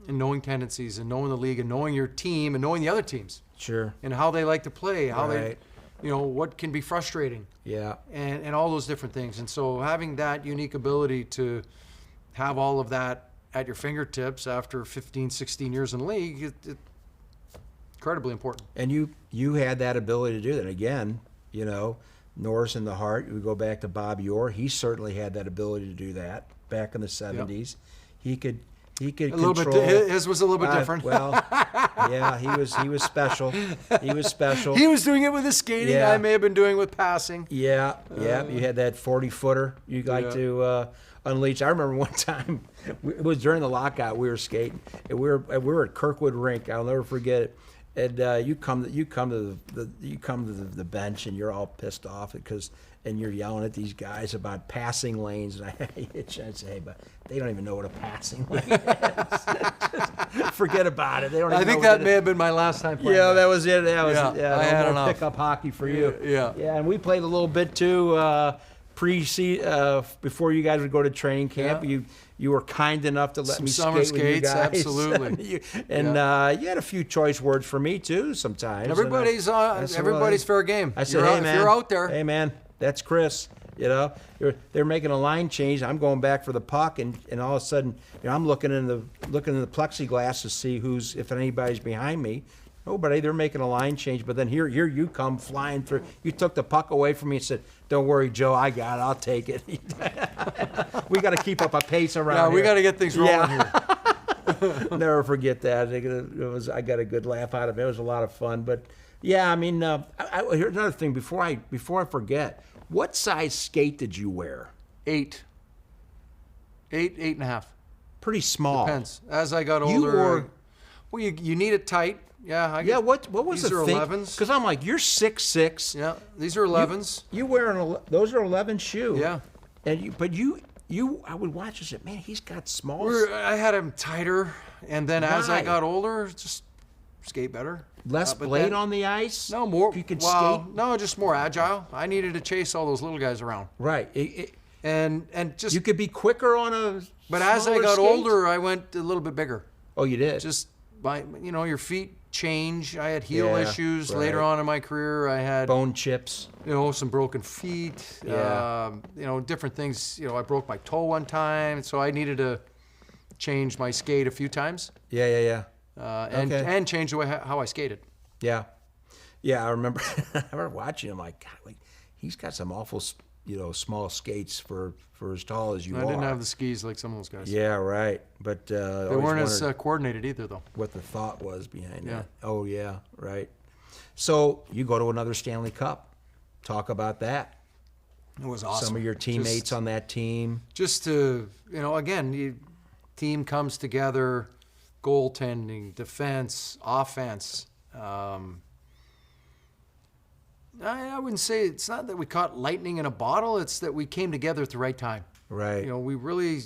and knowing tendencies and knowing the league and knowing your team and knowing the other teams. Sure. And how they like to play, how they, what can be frustrating. Yeah. And all those different things. And so having that unique ability to have all of that at your fingertips after 15, 16 years in the league, it's incredibly important. And you had that ability to do that. Again, Norris and the Hart, we go back to Bob Orr, he certainly had that ability to do that back in the 70s. Yep. He could control. Little bit, his was a little bit different. Well, yeah, he was special. He was special. He was doing it with his skating. Yeah. I may have been doing with passing. Yeah. You had that 40-footer you'd like to unleash. I remember one time, it was during the lockout, we were skating. And we were at Kirkwood Rink. I'll never forget it. And you come to the bench and you're all pissed off and you're yelling at these guys about passing lanes, and I say, hey, but they don't even know what a passing lane is. Forget about it. They don't. I even think know that may have been my last time playing. Yeah, that was it. That was I had enough. Pickup hockey for you. Yeah. And we played a little bit too before you guys would go to training camp. Yeah. You were kind enough to let Some me summer skate with you skates, guys. absolutely. you had a few choice words for me too sometimes. Everybody's fair game. I said, hey man, if you're out there. Hey man, that's Chris. They're making a line change. I'm going back for the puck, and all of a sudden, I'm looking in the plexiglass to see if anybody's behind me. Nobody. They're making a line change, but then here you come flying through. You took the puck away from me and said, "Don't worry, Joe, I got it. I'll take it." We got to keep up a pace around here. Yeah, we got to get things rolling here. Never forget that. I got a good laugh out of it. It was a lot of fun. But yeah, I mean, here's another thing. Before I forget, what size skate did you wear? 8 and a half. Pretty small. Depends. As I got older, you need it tight. Yeah. What was these the are thing? 11s. Because I'm like, you're 6'6". Yeah, these are 11s. You wear those are 11 shoe. Yeah. And I would watch and say, man, he's got small. I had him tighter, and then as I got older, just skate better. Less blade on the ice. No more. You could skate. No, just more agile. I needed to chase all those little guys around. Right. And just you could be quicker on a. But as I got older, I went a little bit bigger. Oh, you did. Just your feet change. I had heel issues later on in my career. I had bone chips. Some broken feet. Different things. I broke my toe one time, so I needed to change my skate a few times. Yeah. And change the way how I skated. Yeah. I remember. I remember watching him. Like, God, he's got some awful, small skates for as tall as you are. I didn't have the skis like some of those guys. Yeah, right. But they weren't as coordinated either, though. What the thought was behind that. Oh yeah, right. So you go to another Stanley Cup. Talk about that. It was awesome. Some of your teammates on that team. Just to again, team comes together. Goaltending, defense, offense. I wouldn't say it's not that we caught lightning in a bottle. It's that we came together at the right time. Right. We really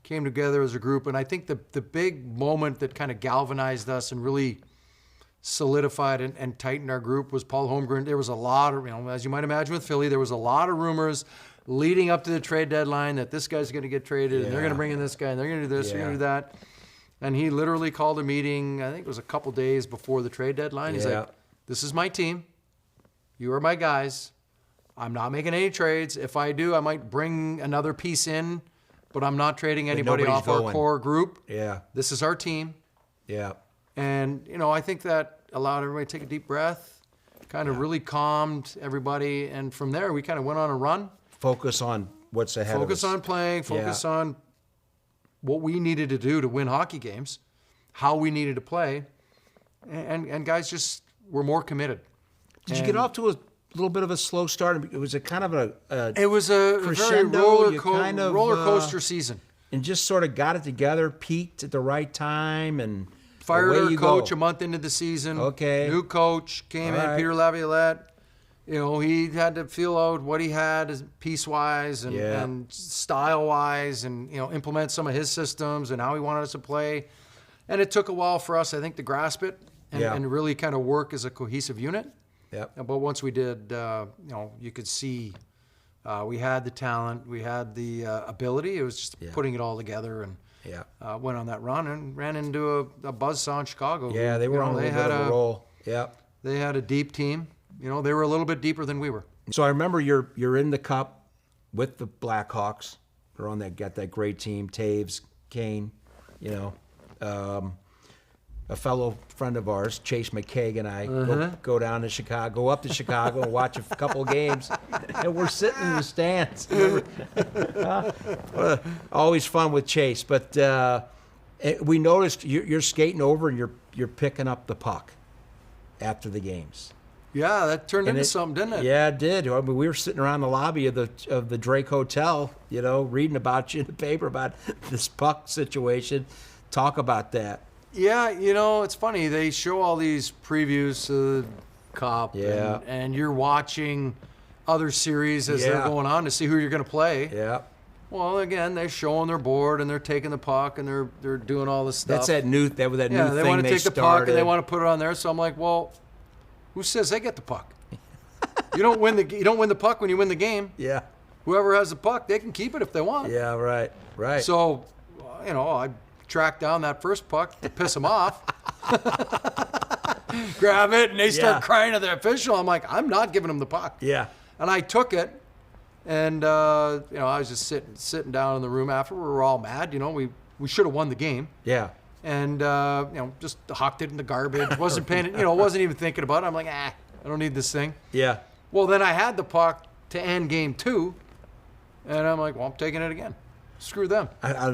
came together as a group. And I think the big moment that kind of galvanized us and really solidified and tightened our group was Paul Holmgren. There was a lot of, as you might imagine with Philly, there was a lot of rumors leading up to the trade deadline that this guy's going to get traded and they're going to bring in this guy and they're going to do this, they're going to do that. And he literally called a meeting, I think it was a couple days before the trade deadline. He's like, this is my team. You are my guys. I'm not making any trades. If I do, I might bring another piece in, but I'm not trading anybody off our core group. Yeah. This is our team. Yeah. And, I think that allowed everybody to take a deep breath, kind of really calmed everybody. And from there, we kind of went on a run. Focus on what's ahead of us. Focus on playing. Focus on what we needed to do to win hockey games, how we needed to play, and guys just were more committed. Did you get off to a little bit of a slow start? It was a kind of a it was a crescendo, very roller coaster season. And just sort of got it together, peaked at the right time, and fired our coach a month into the season. Okay. New coach came in, Peter Laviolette. He had to feel out what he had piece-wise and style-wise and, implement some of his systems and how he wanted us to play. And it took a while for us, I think, to grasp it and really kind of work as a cohesive unit. Yep. But once we did, you could see we had the talent, we had the ability. It was just putting it all together and went on that run and ran into a buzzsaw in Chicago. Yeah, they were on a little bit of a roll. Yeah. They had a deep team. They were a little bit deeper than we were. So I remember you're in the Cup with the Blackhawks. They're on that great team, Taves, Kane, a fellow friend of ours, Chase McKaig, and I go down to Chicago, go up to Chicago and watch a couple of games, and we're sitting in the stands. Always fun with Chase, but we noticed you're skating over and you're picking up the puck after the games. Yeah, that turned into something, didn't it? Yeah, it did. I mean, we were sitting around the lobby of the Drake Hotel, reading about you in the paper about this puck situation. Talk about that. Yeah, it's funny. They show all these previews to the Cup, and you're watching other series as they're going on to see who you're going to play. Yeah. Well, again, they're showing their board and they're taking the puck and they're doing all this stuff. That's that new thing they want to take the puck and they want to put it on there. So I'm like, well, who says they get the puck? You don't win the puck when you win the game. Yeah. Whoever has the puck, they can keep it if they want. Yeah, right. So, I tracked down that first puck to piss them off. Grab it, and they start crying at the official. I'm like, I'm not giving them the puck. Yeah. And I took it, and I was just sitting down in the room after. We were all mad. We should have won the game. Yeah. And just hucked it in the garbage. Wasn't paying. Wasn't even thinking about it. I'm like, I don't need this thing. Yeah. Well, then I had the puck to end game 2, and I'm like, well, I'm taking it again. Screw them.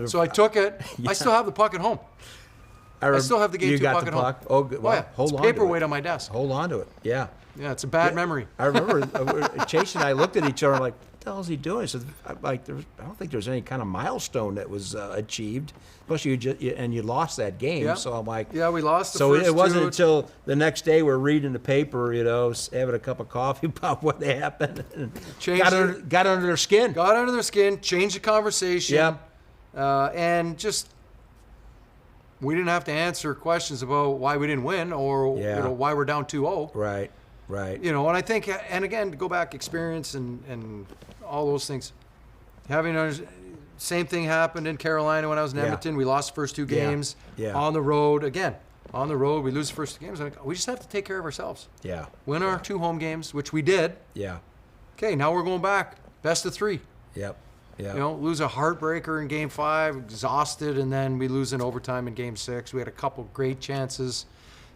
So I took it. Yeah. I still have the puck at home. I still have the game 2 puck at home. Oh, good. Well, hold on. It's paperweight on my desk. Hold on to it. Yeah. Yeah, it's a bad memory. I remember Chase and I looked at each other like, what the hell is he doing? So, I don't think there's any kind of milestone that was achieved. Plus, you lost that game. Yeah. So I'm like, yeah, we lost. So it wasn't until the next day we're reading the paper, having a cup of coffee about what happened. Got under their skin. Got under their skin. Changed the conversation. Yeah. And just we didn't have to answer questions about why we didn't win or why we're down 2-0. Right. And I think, and again, to go back, experience and all those things. Same thing happened in Carolina when I was in Edmonton. We lost the first 2 games. Yeah. On the road, we lose the first 2 games. We just have to take care of ourselves. Yeah. Win our 2 home games, which we did. Yeah. Okay, now we're going back. Best of 3. Yep. Yeah. Lose a heartbreaker in game 5, exhausted, and then we lose in overtime in game 6. We had a couple great chances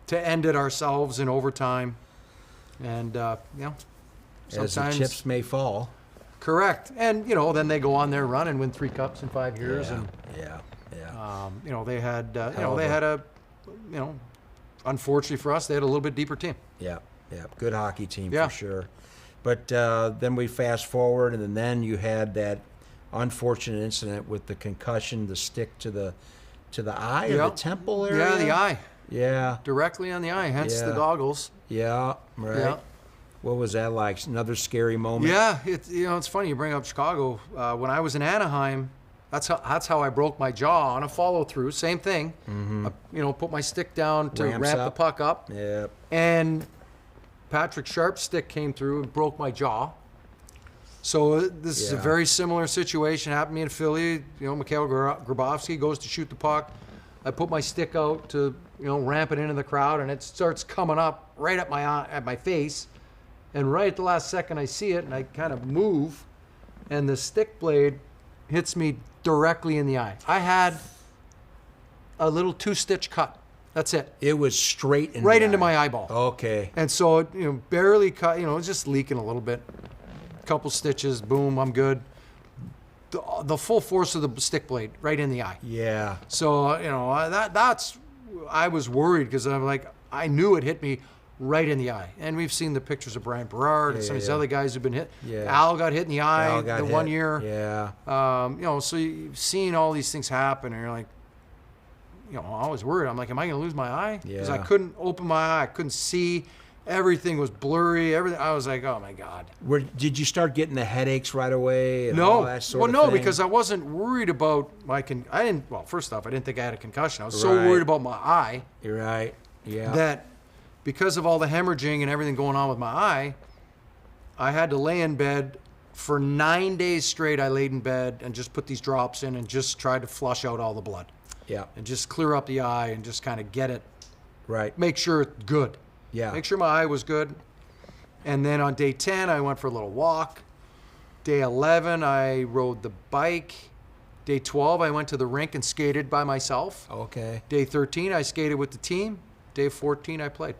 to end it ourselves in overtime. And, sometimes. As the chips may fall. Correct. And, then they go on their run and win 3 cups in 5 years. Yeah. They had, unfortunately for us, they had a little bit deeper team. Yeah. Good hockey team for sure. But then we fast forward, and then you had that unfortunate incident with the concussion, the stick to the eye or the temple area. Yeah, the eye. Yeah. Directly on the eye, hence the goggles. Yeah, right. Yeah. What was that like? Another scary moment? Yeah, it's funny you bring up Chicago. When I was in Anaheim, that's how I broke my jaw on a follow-through. Same thing. Mm-hmm. Put my stick down to ramp the puck up. Yep. And Patrick Sharp's stick came through and broke my jaw. So this is a very similar situation. Happened to me in Philly. Mikhail Grabovski goes to shoot the puck. I put my stick out to, ramp it into the crowd, and it starts coming up right at my face. And right at the last second, I see it, and I kind of move, and the stick blade hits me directly in the eye. I had a little 2-stitch cut. That's it. It was straight in right into my eyeball. Okay. And so, barely cut. It was just leaking a little bit. A couple stitches, boom, I'm good. The full force of the stick blade right in the eye. Yeah. So, that's I was worried because I'm like, I knew it hit me right in the eye. And we've seen the pictures of Brian Berard and some of these other guys who've been hit. Yeah. Al got hit in the eye the 1 year. Yeah. So you've seen all these things happen, and you're like, I was worried. I'm like, am I going to lose my eye? Because I couldn't open my eye. I couldn't see. Everything was blurry. Everything. I was like, oh my God. Did you start getting the headaches right away? And no. All that sort of thing? Because I wasn't worried about first off, I didn't think I had a concussion. I was so worried about my eye. You're right. Yeah. That because of all the hemorrhaging and everything going on with my eye, I had to lay in bed for 9 days straight. I laid in bed and just put these drops in and just tried to flush out all the blood. Yeah. And just clear up the eye and just kind of get it. Right. Make sure it's good. Yeah. Make sure my eye was good. And then on day 10, I went for a little walk. Day 11, I rode the bike. Day 12, I went to the rink and skated by myself. Okay. Day 13, I skated with the team. Day 14, I played.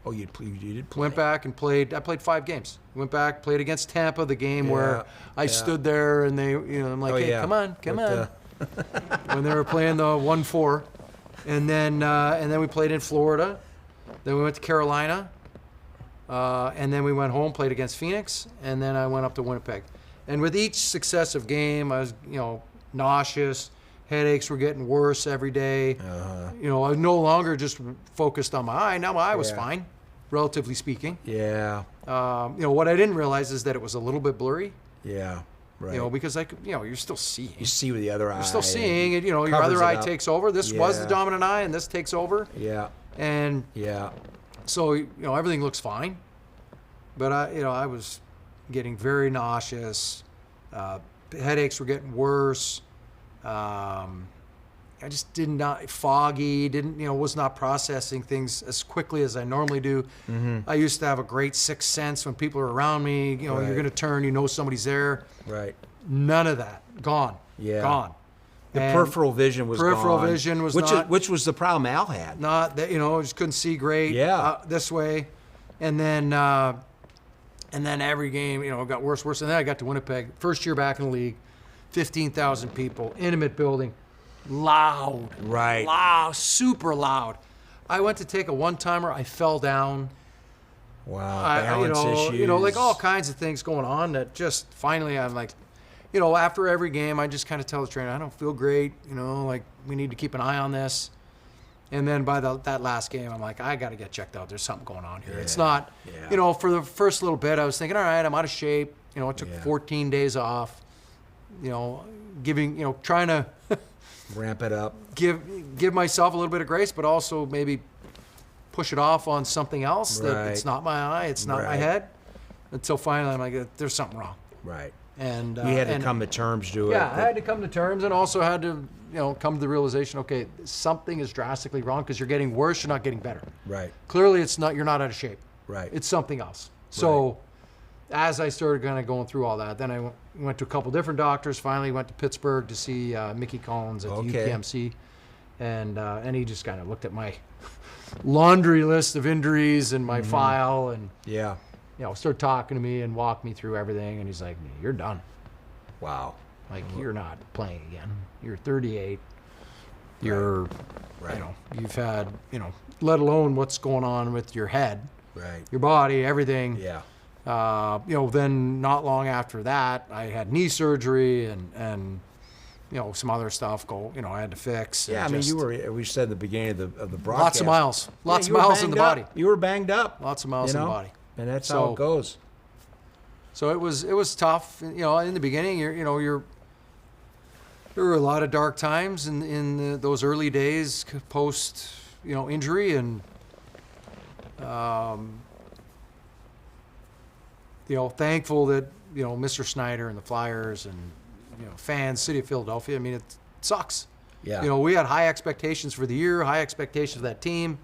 Oh, you did play? Went back and played. I played 5 games. Went back, played against Tampa, the game where I stood there and they, I'm like, hey, come on. When they were playing the 1-4. And then we played in Florida. Then we went to Carolina, and then we went home, played against Phoenix, and then I went up to Winnipeg. And with each successive game, I was, nauseous, Headaches were getting worse every day. You know, I was no longer just focused on my eye. Now my eye was fine, relatively speaking. Yeah. You know, what I didn't realize is that it was a little bit blurry. Yeah. Right. You know, because you're still seeing. You see with the other eye. You're still seeing it. You know, your other eye takes over. This was the Yeah. dominant eye, and this takes over. Yeah. And Yeah. so, you know, everything looks fine. But I was getting very nauseous. Headaches were getting worse. I just foggy, was not processing things as quickly as I normally do. I used to have a great sixth sense when people are around me. You know, you're going to turn, somebody's there. Right. None of that. Gone. Yeah. Gone. The And peripheral vision was peripheral gone. vision was which was the problem Al had. not that, I just couldn't see great. Yeah. This way. And then every game, it got worse. And then I got to Winnipeg, first year back in the league, 15,000 people, intimate building, loud. Right. Loud, super loud. I went to take a one-timer. I fell down. Wow. Balance issues. Like all kinds of things going on that just finally I'm like, after every game, I just kind of tell the trainer, I don't feel great. Like we need to keep an eye on this. And then by that last game, I'm like, I got to get checked out. There's something going on here. It's not, for the first little bit, I was thinking, all right, I'm out of shape. It took 14 days off. Trying to ramp it up. Give myself a little bit of grace, but also maybe push it off on something else that it's not my eye, it's not my head. Until finally, I'm like, there's something wrong. Right. And you had to come to terms to it. Yeah, I had to come to terms, and also had to, come to the realization, okay, something is drastically wrong because you're getting worse, you're not getting better. Right. Clearly, you're not out of shape. Right. It's something else. So, as I started kind of going through all that, then I went to a couple different doctors. Finally, went to Pittsburgh to see Mickey Collins at the UPMC, and he just kind of looked at my laundry list of injuries and my file, and started talking to me and walked me through everything. And he's like, "You're done. Wow. Like you're not playing again. You're 38. You're, you've had, let alone what's going on with your head, your body, everything." Yeah. Then not long after that, I had knee surgery and some other stuff I had to fix. Yeah, we said at the beginning of the broadcast. Lots of miles in the body. You were banged up. Lots of miles in the body. And that's how it goes. So it was tough. In the beginning, there were a lot of dark times in those early days post, injury, and thankful that, Mr. Snyder and the Flyers and, fans, City of Philadelphia. I mean, it sucks. Yeah. We had high expectations for the year, high expectations of that team.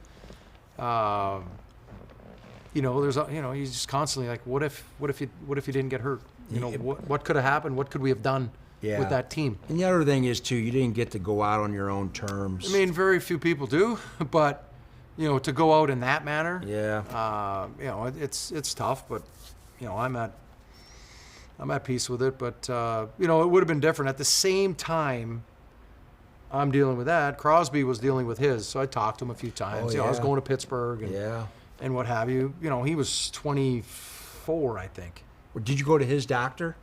There's, he's just constantly like, what if you didn't get hurt? What could have happened? What could we have done with that team? And the other thing is too, you didn't get to go out on your own terms. I mean, very few people do, but to go out in that manner, it's tough. But I'm at peace with it. But it would have been different. At the same time, I'm dealing with that. Crosby was dealing with his, so I talked to him a few times. I was going to Pittsburgh and what have you. He was 24, I think. Did you go to his doctor?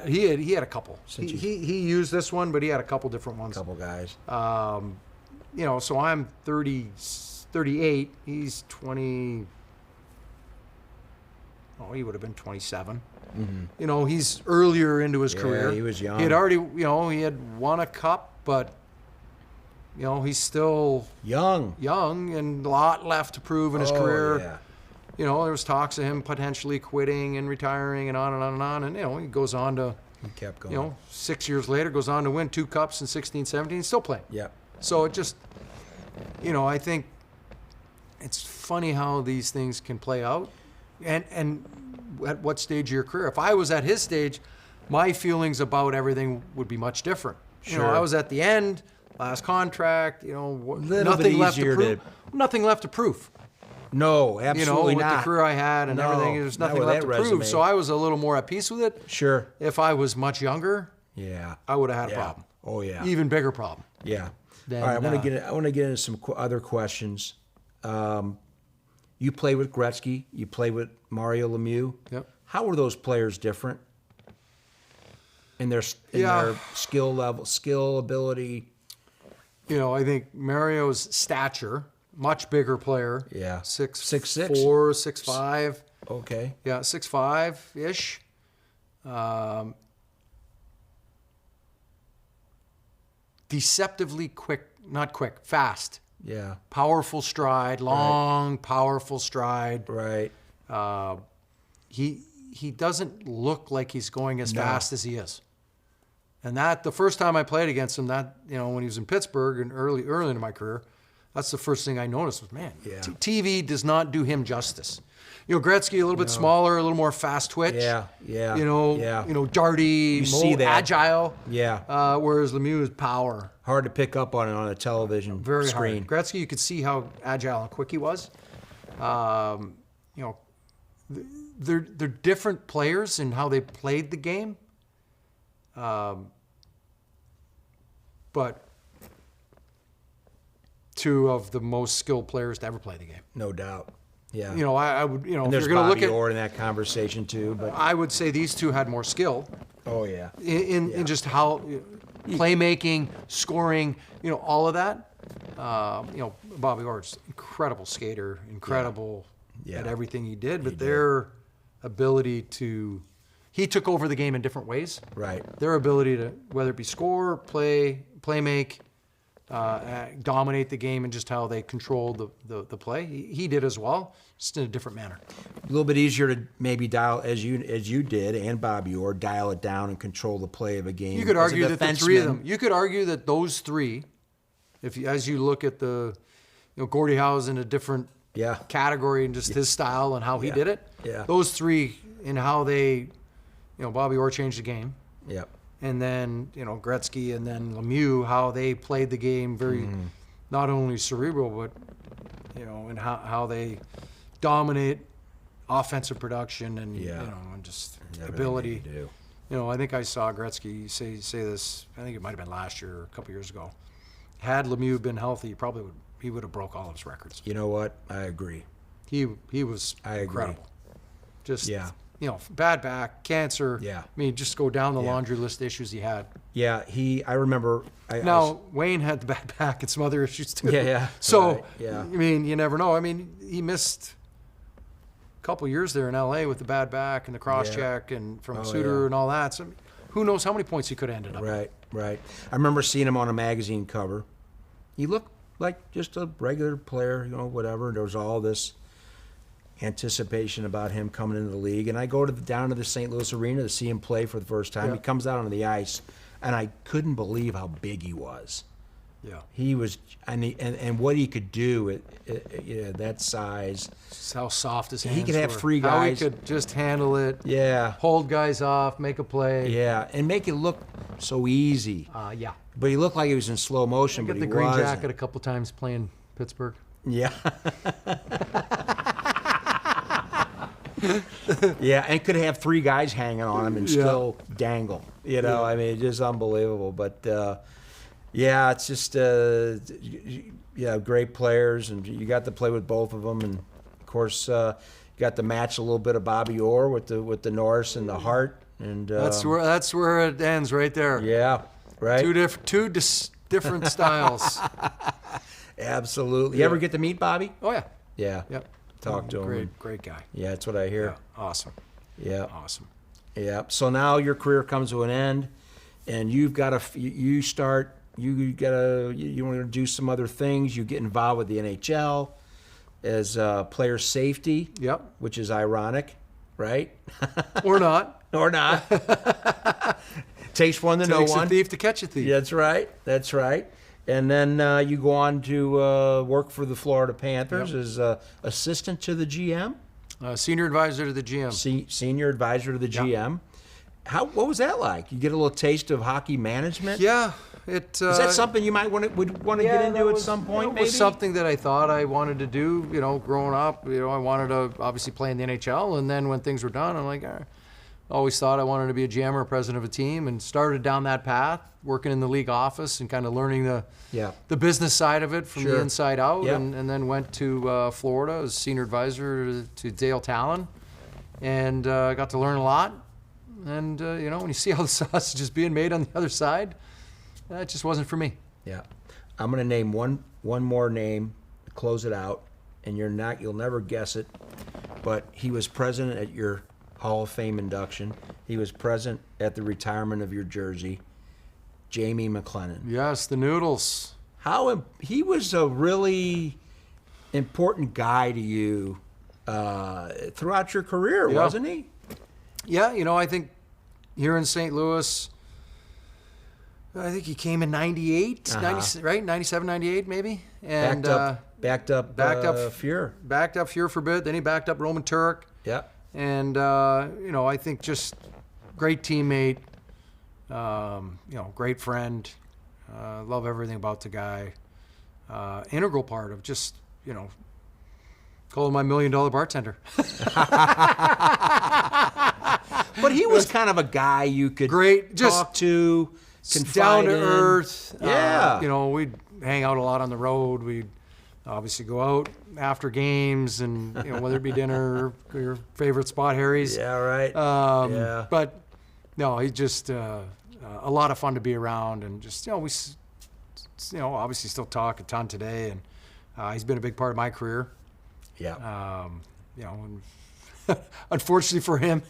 He had a couple. He used this one, but he had a couple different ones. A couple guys. So I'm 38. He's 20. Oh, he would have been 27. Mm-hmm. He's earlier into his career. He was young. He had already, he had won a cup, but he's still young and a lot left to prove in his career. Yeah. There was talks of him potentially quitting and retiring and on and on and on. And, he goes on to, he kept going. 6 years later, goes on to win 2 cups in 16, 17, still playing. Yeah. So it just, I think it's funny how these things can play out and at what stage of your career. If I was at his stage, my feelings about everything would be much different. Sure. I was at the end, last contract, nothing left to prove. Nothing left to prove. No, absolutely with not. The career I had and everything, there's nothing left to prove. So I was a little more at peace with it. Sure. If I was much younger, I would have had a problem. Oh yeah. Even bigger problem. Yeah. All right, I want to get into some other questions. You play with Gretzky. You play with Mario Lemieux. Yep. How were those players different in their skill level, skill ability? I think Mario's stature, much bigger player. Yeah. 6'4", 6'5". Okay. Yeah, 6'5"-ish. Deceptively quick, not quick, fast. Yeah. Powerful stride, long, powerful stride. Right. He doesn't look like he's going as fast as he is. And that, the first time I played against him, that, when he was in Pittsburgh and early in my career, that's the first thing I noticed was, man, TV does not do him justice. Gretzky, a little bit smaller, a little more fast twitch. Yeah. Darty, see that. agile. Yeah. Whereas Lemieux is power. Hard to pick up on it on a television Very screen. hard. Gretzky, you could see how agile and quick he was. They're different players in how they played the game. But two of the most skilled players to ever play the game. No doubt. Yeah. I would, and if there's you're going to look Bobby at, Orr in that conversation too. But I would say these two had more skill. Oh yeah. In just how playmaking, scoring, all of that. Bobby Orr's incredible skater, incredible at everything he did, but their ability to, he took over the game in different ways. Right. Their ability to, whether it be score, play make, dominate the game, and just how they controlled the play. He did as well, just in a different manner. A little bit easier to maybe dial, as you did, and Bobby Orr, dial it down and control the play of a game. You could argue that the three of them, you could argue that those three, as you look at the, Gordie Howe's in a different category and just his style and how he did it. Yeah. Those three in how they, Bobby Orr changed the game. Yep. And then, Gretzky and then Lemieux, how they played the game very, not only cerebral, but, and how they dominate offensive production and, and just ability. I think I saw Gretzky say this, I think it might have been last year or a couple years ago. Had Lemieux been healthy, he would have broke all of his records. You know what? I agree. He was incredible. Just, bad back, cancer. Yeah. I mean, just go down the laundry list of issues he had. Yeah, I remember. Wayne had the bad back and some other issues too. Yeah. So, yeah. I mean, you never know. I mean, he missed a couple years there in L.A. with the bad back and the cross-check and from Suter and all that. So, who knows how many points he could have ended up with. Right. I remember seeing him on a magazine cover. He looked like just a regular player, whatever. There was all this anticipation about him coming into the league. And I go down to the St. Louis Arena to see him play for the first time. He comes out on the ice, and I couldn't believe how big he was. Yeah. He was, and what he could do at that size. Just how soft his hands He could have were. three guys. How he could just handle it. Yeah. Hold guys off, make a play. Yeah, and make it look so easy. Yeah. But he looked like he was in slow motion, I but got he the green wasn't. jacket a couple times playing Pittsburgh. Yeah. Yeah, and could have three guys hanging on him and still dangle. I mean, it's just unbelievable. But, it's just, great players, and you got to play with both of them. And, of course, you got to match a little bit of Bobby Orr with the Norris and the Hart. And that's where it ends right there. Yeah, right. Two different styles. Absolutely. You ever get to meet Bobby? Oh, yeah. Yeah. Yep. Talk to him. Great guy. Yeah, that's what I hear. Yeah. Awesome. Yeah. Awesome. Yeah. So now your career comes to an end, and you've got to you want to do some other things. You get involved with the NHL as player safety. Yep. Which is ironic, right? Or not. Or not. Takes one to know one. Takes a thief to catch a thief. That's right. That's right. And then you go on to work for the Florida Panthers as assistant to the GM? Senior advisor to the GM. Senior advisor to the GM. What was that like? You get a little taste of hockey management? Yeah. Is that something you might would want to get into at some point, maybe? It was something that I thought I wanted to do, growing up. I wanted to obviously play in the NHL, and then when things were done, I'm like, always thought I wanted to be a GM or a president of a team, and started down that path, working in the league office and kind of learning the business side of it from the inside out, and then went to Florida as senior advisor to Dale Talon, and got to learn a lot. And when you see how the sausage is being made on the other side, it just wasn't for me. Yeah. I'm going to name one more name to close it out, and you'll never guess it, but he was present at your Hall of Fame induction. He was present at the retirement of your jersey. Jamie McLennan. Yes, the Noodles. He was a really important guy to you throughout your career, wasn't he? Yeah, I think here in St. Louis, I think he came in 98, 90, right? 97, 98 maybe. And backed up Fuhr. Backed up Fuhr for a bit. Then he backed up Roman Turek. Yeah. And, I think just great teammate, great friend. Love everything about the guy. Integral part of just, call him my $1 million bartender. But he was kind of a guy you could talk to, confide down to in. earth. Yeah. We'd hang out a lot on the road. We'd obviously go out after games and, whether it be dinner or your favorite spot, Harry's. Yeah, right. Yeah. But, no, he's just a lot of fun to be around. And just, we, obviously still talk a ton today. And he's been a big part of my career. Yeah. And unfortunately for him,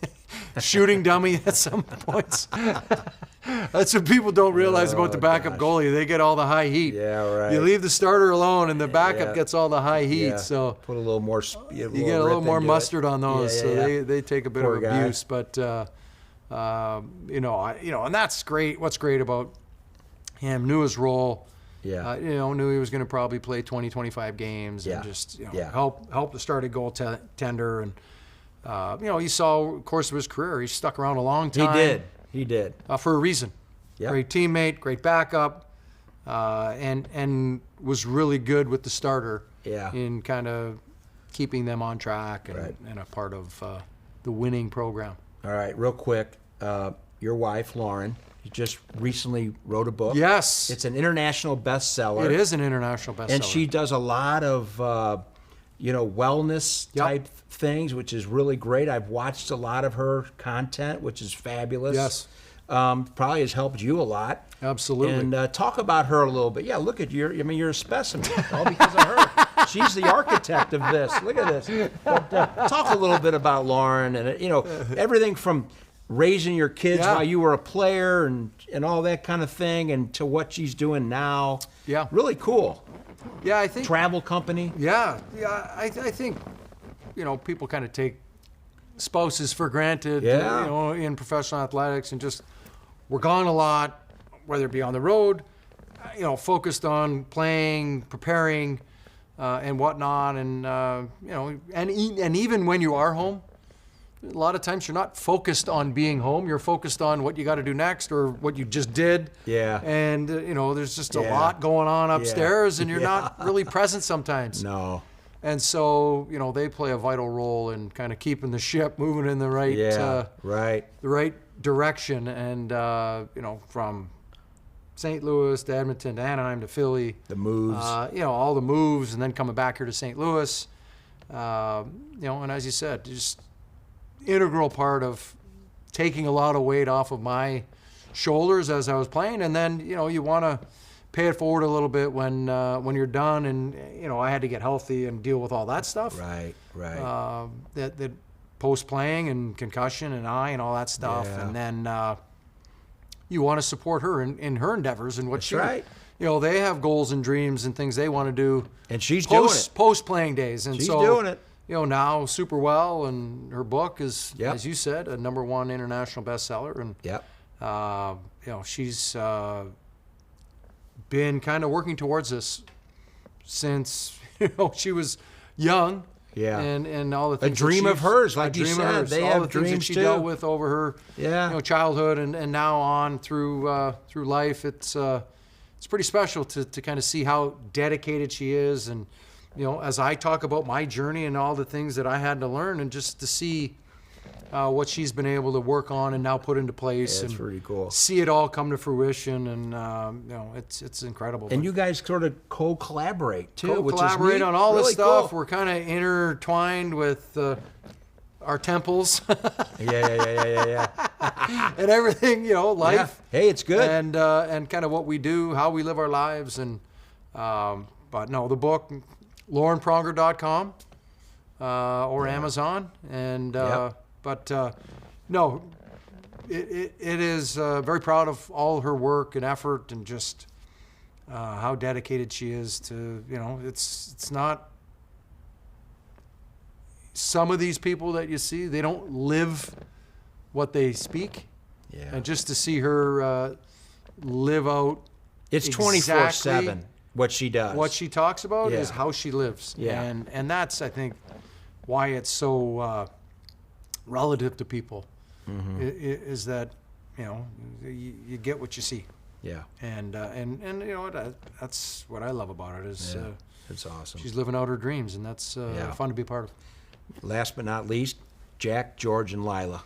shooting dummy at some points. That's what people don't realize about the backup goalie. They get all the high heat. Yeah, right. You leave the starter alone, and the backup gets all the high heat. Yeah. So put a little more. You get a little more mustard on those. Yeah. They take a bit of abuse. But and that's great. What's great about him? Knew his role. Yeah. Knew he was going to probably play 20, 25 games and just help the starting goaltender. And you saw, of course, of his career. He stuck around a long time. He did. For a reason. Yep. Great teammate, great backup, and was really good with the starter in kind of keeping them on track and a part of the winning program. All right, real quick, your wife, Lauren, just recently wrote a book. Yes. It's an international bestseller. It is an international bestseller. And she does a lot of, wellness type things, which is really great. I've watched a lot of her content, which is fabulous. Yes. Probably has helped you a lot. Absolutely. And talk about her a little bit. Yeah, look at you. You're a specimen. All because of her. She's the architect of this. Look at this. But, talk a little bit about Lauren and, everything from raising your kids while you were a player and all that kind of thing and to what she's doing now. Yeah. Really cool. Yeah, I think. Travel company. Yeah. I think, people kind of take spouses for granted, in professional athletics and just we're gone a lot, whether it be on the road, focused on playing, preparing, and whatnot. And, and even when you are home, a lot of times you're not focused on being home. You're focused on what you got to do next or what you just did. Yeah. And, there's just a lot going on upstairs and you're not really present sometimes. No. And so, they play a vital role in kind of keeping the ship moving in the right, the right direction. And, from St. Louis to Edmonton to Anaheim to Philly. The moves. All the moves and then coming back here to St. Louis. And as you said, just integral part of taking a lot of weight off of my shoulders as I was playing. And then, you want to pay it forward a little bit when you're done. And, I had to get healthy and deal with all that stuff. Right. That post-playing and concussion and and all that stuff. Yeah. And then you want to support her in her endeavors and what That's right. They have goals and dreams and things they want to do. And she's doing it. Post-playing days. And she's so, doing it. Now super well, and her book is, as you said, a #1 international bestseller. And she's been kind of working towards this since she was young. Yeah. And all the things. A dream of hers, like you said. They have dreams she too. dealt with over her childhood and now on through life. It's pretty special to kind of see how dedicated she is. And as I talk about my journey and all the things that I had to learn, and just to see what she's been able to work on and now put into place, that's and pretty cool. See it all come to fruition, and it's incredible. And you guys sort of co-collaborate too, which is collaborate neat. on all really this stuff. Cool. We're kind of intertwined with our temples. Yeah. And everything, life. Yeah. Hey, it's good. And kind of what we do, how we live our lives, and But no, the book, laurenpronger.com or Amazon. And no, it is very proud of all her work and effort and just how dedicated she is to, it's not, some of these people that you see, they don't live what they speak. Yeah. And just to see her live out, it's 24/7 what she does. What she talks about is how she lives. Yeah. And that's, I think, why it's so relative to people, is that, you get what you see. Yeah. And that's what I love about it is it's awesome. she's living out her dreams, and that's fun to be a part of. Last but not least, Jack, George, and Lila.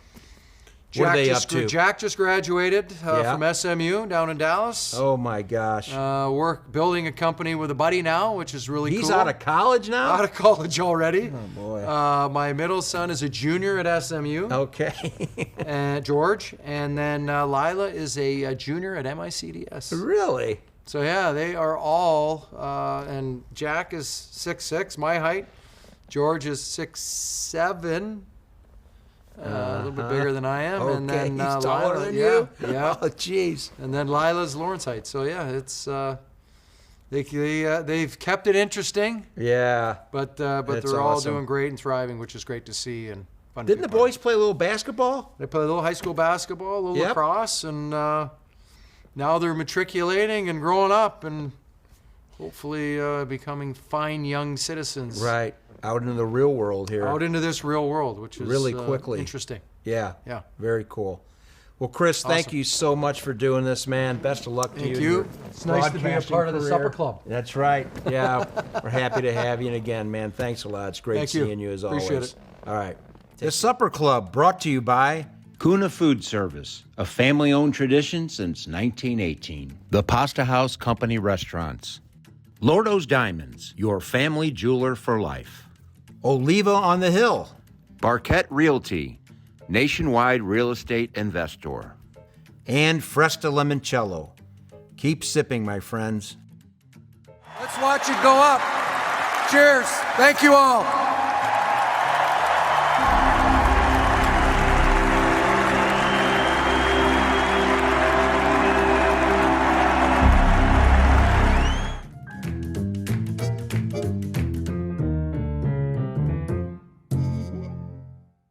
What are they up to? Jack just graduated from SMU down in Dallas. Oh my gosh. Building a company with a buddy now, which is really cool. He's out of college now? Out of college already. Oh boy. My middle son is a junior at SMU. Okay. George. And then Lila is a junior at MICDS. Really? So yeah, they are all, and Jack is 6'6", my height. George is 6'7", a little bit bigger than I am. Okay, and then he's taller Lila, than you? Yeah. Oh, jeez. And then Lila's Lauren's height. So yeah, it's they've kept it interesting. Yeah. But they're all doing great and thriving, which is great to see and fun. Didn't the boys play a little basketball? They play a little high school basketball, a little lacrosse, and now they're matriculating and growing up and hopefully becoming fine young citizens. Right. Out into the real world here. Out into this real world, which is really quickly interesting. Yeah. Yeah. Very cool. Well, Chris, thank you so much for doing this, man. Best of luck to you. Thank you. It's nice to be a part of the Supper Club. That's right. Yeah. We're happy to have you. And again, man, thanks a lot. It's great seeing you as always. Appreciate it. All right. The Supper Club brought to you by Kuna Food Service, a family-owned tradition since 1918. The Pasta House Company Restaurants. Lordo's Diamonds, your family jeweler for life. Oliva on the Hill. Barquette Realty, nationwide real estate investor. And Fresta Limoncello. Keep sipping, my friends. Let's watch it go up. Cheers. Thank you all.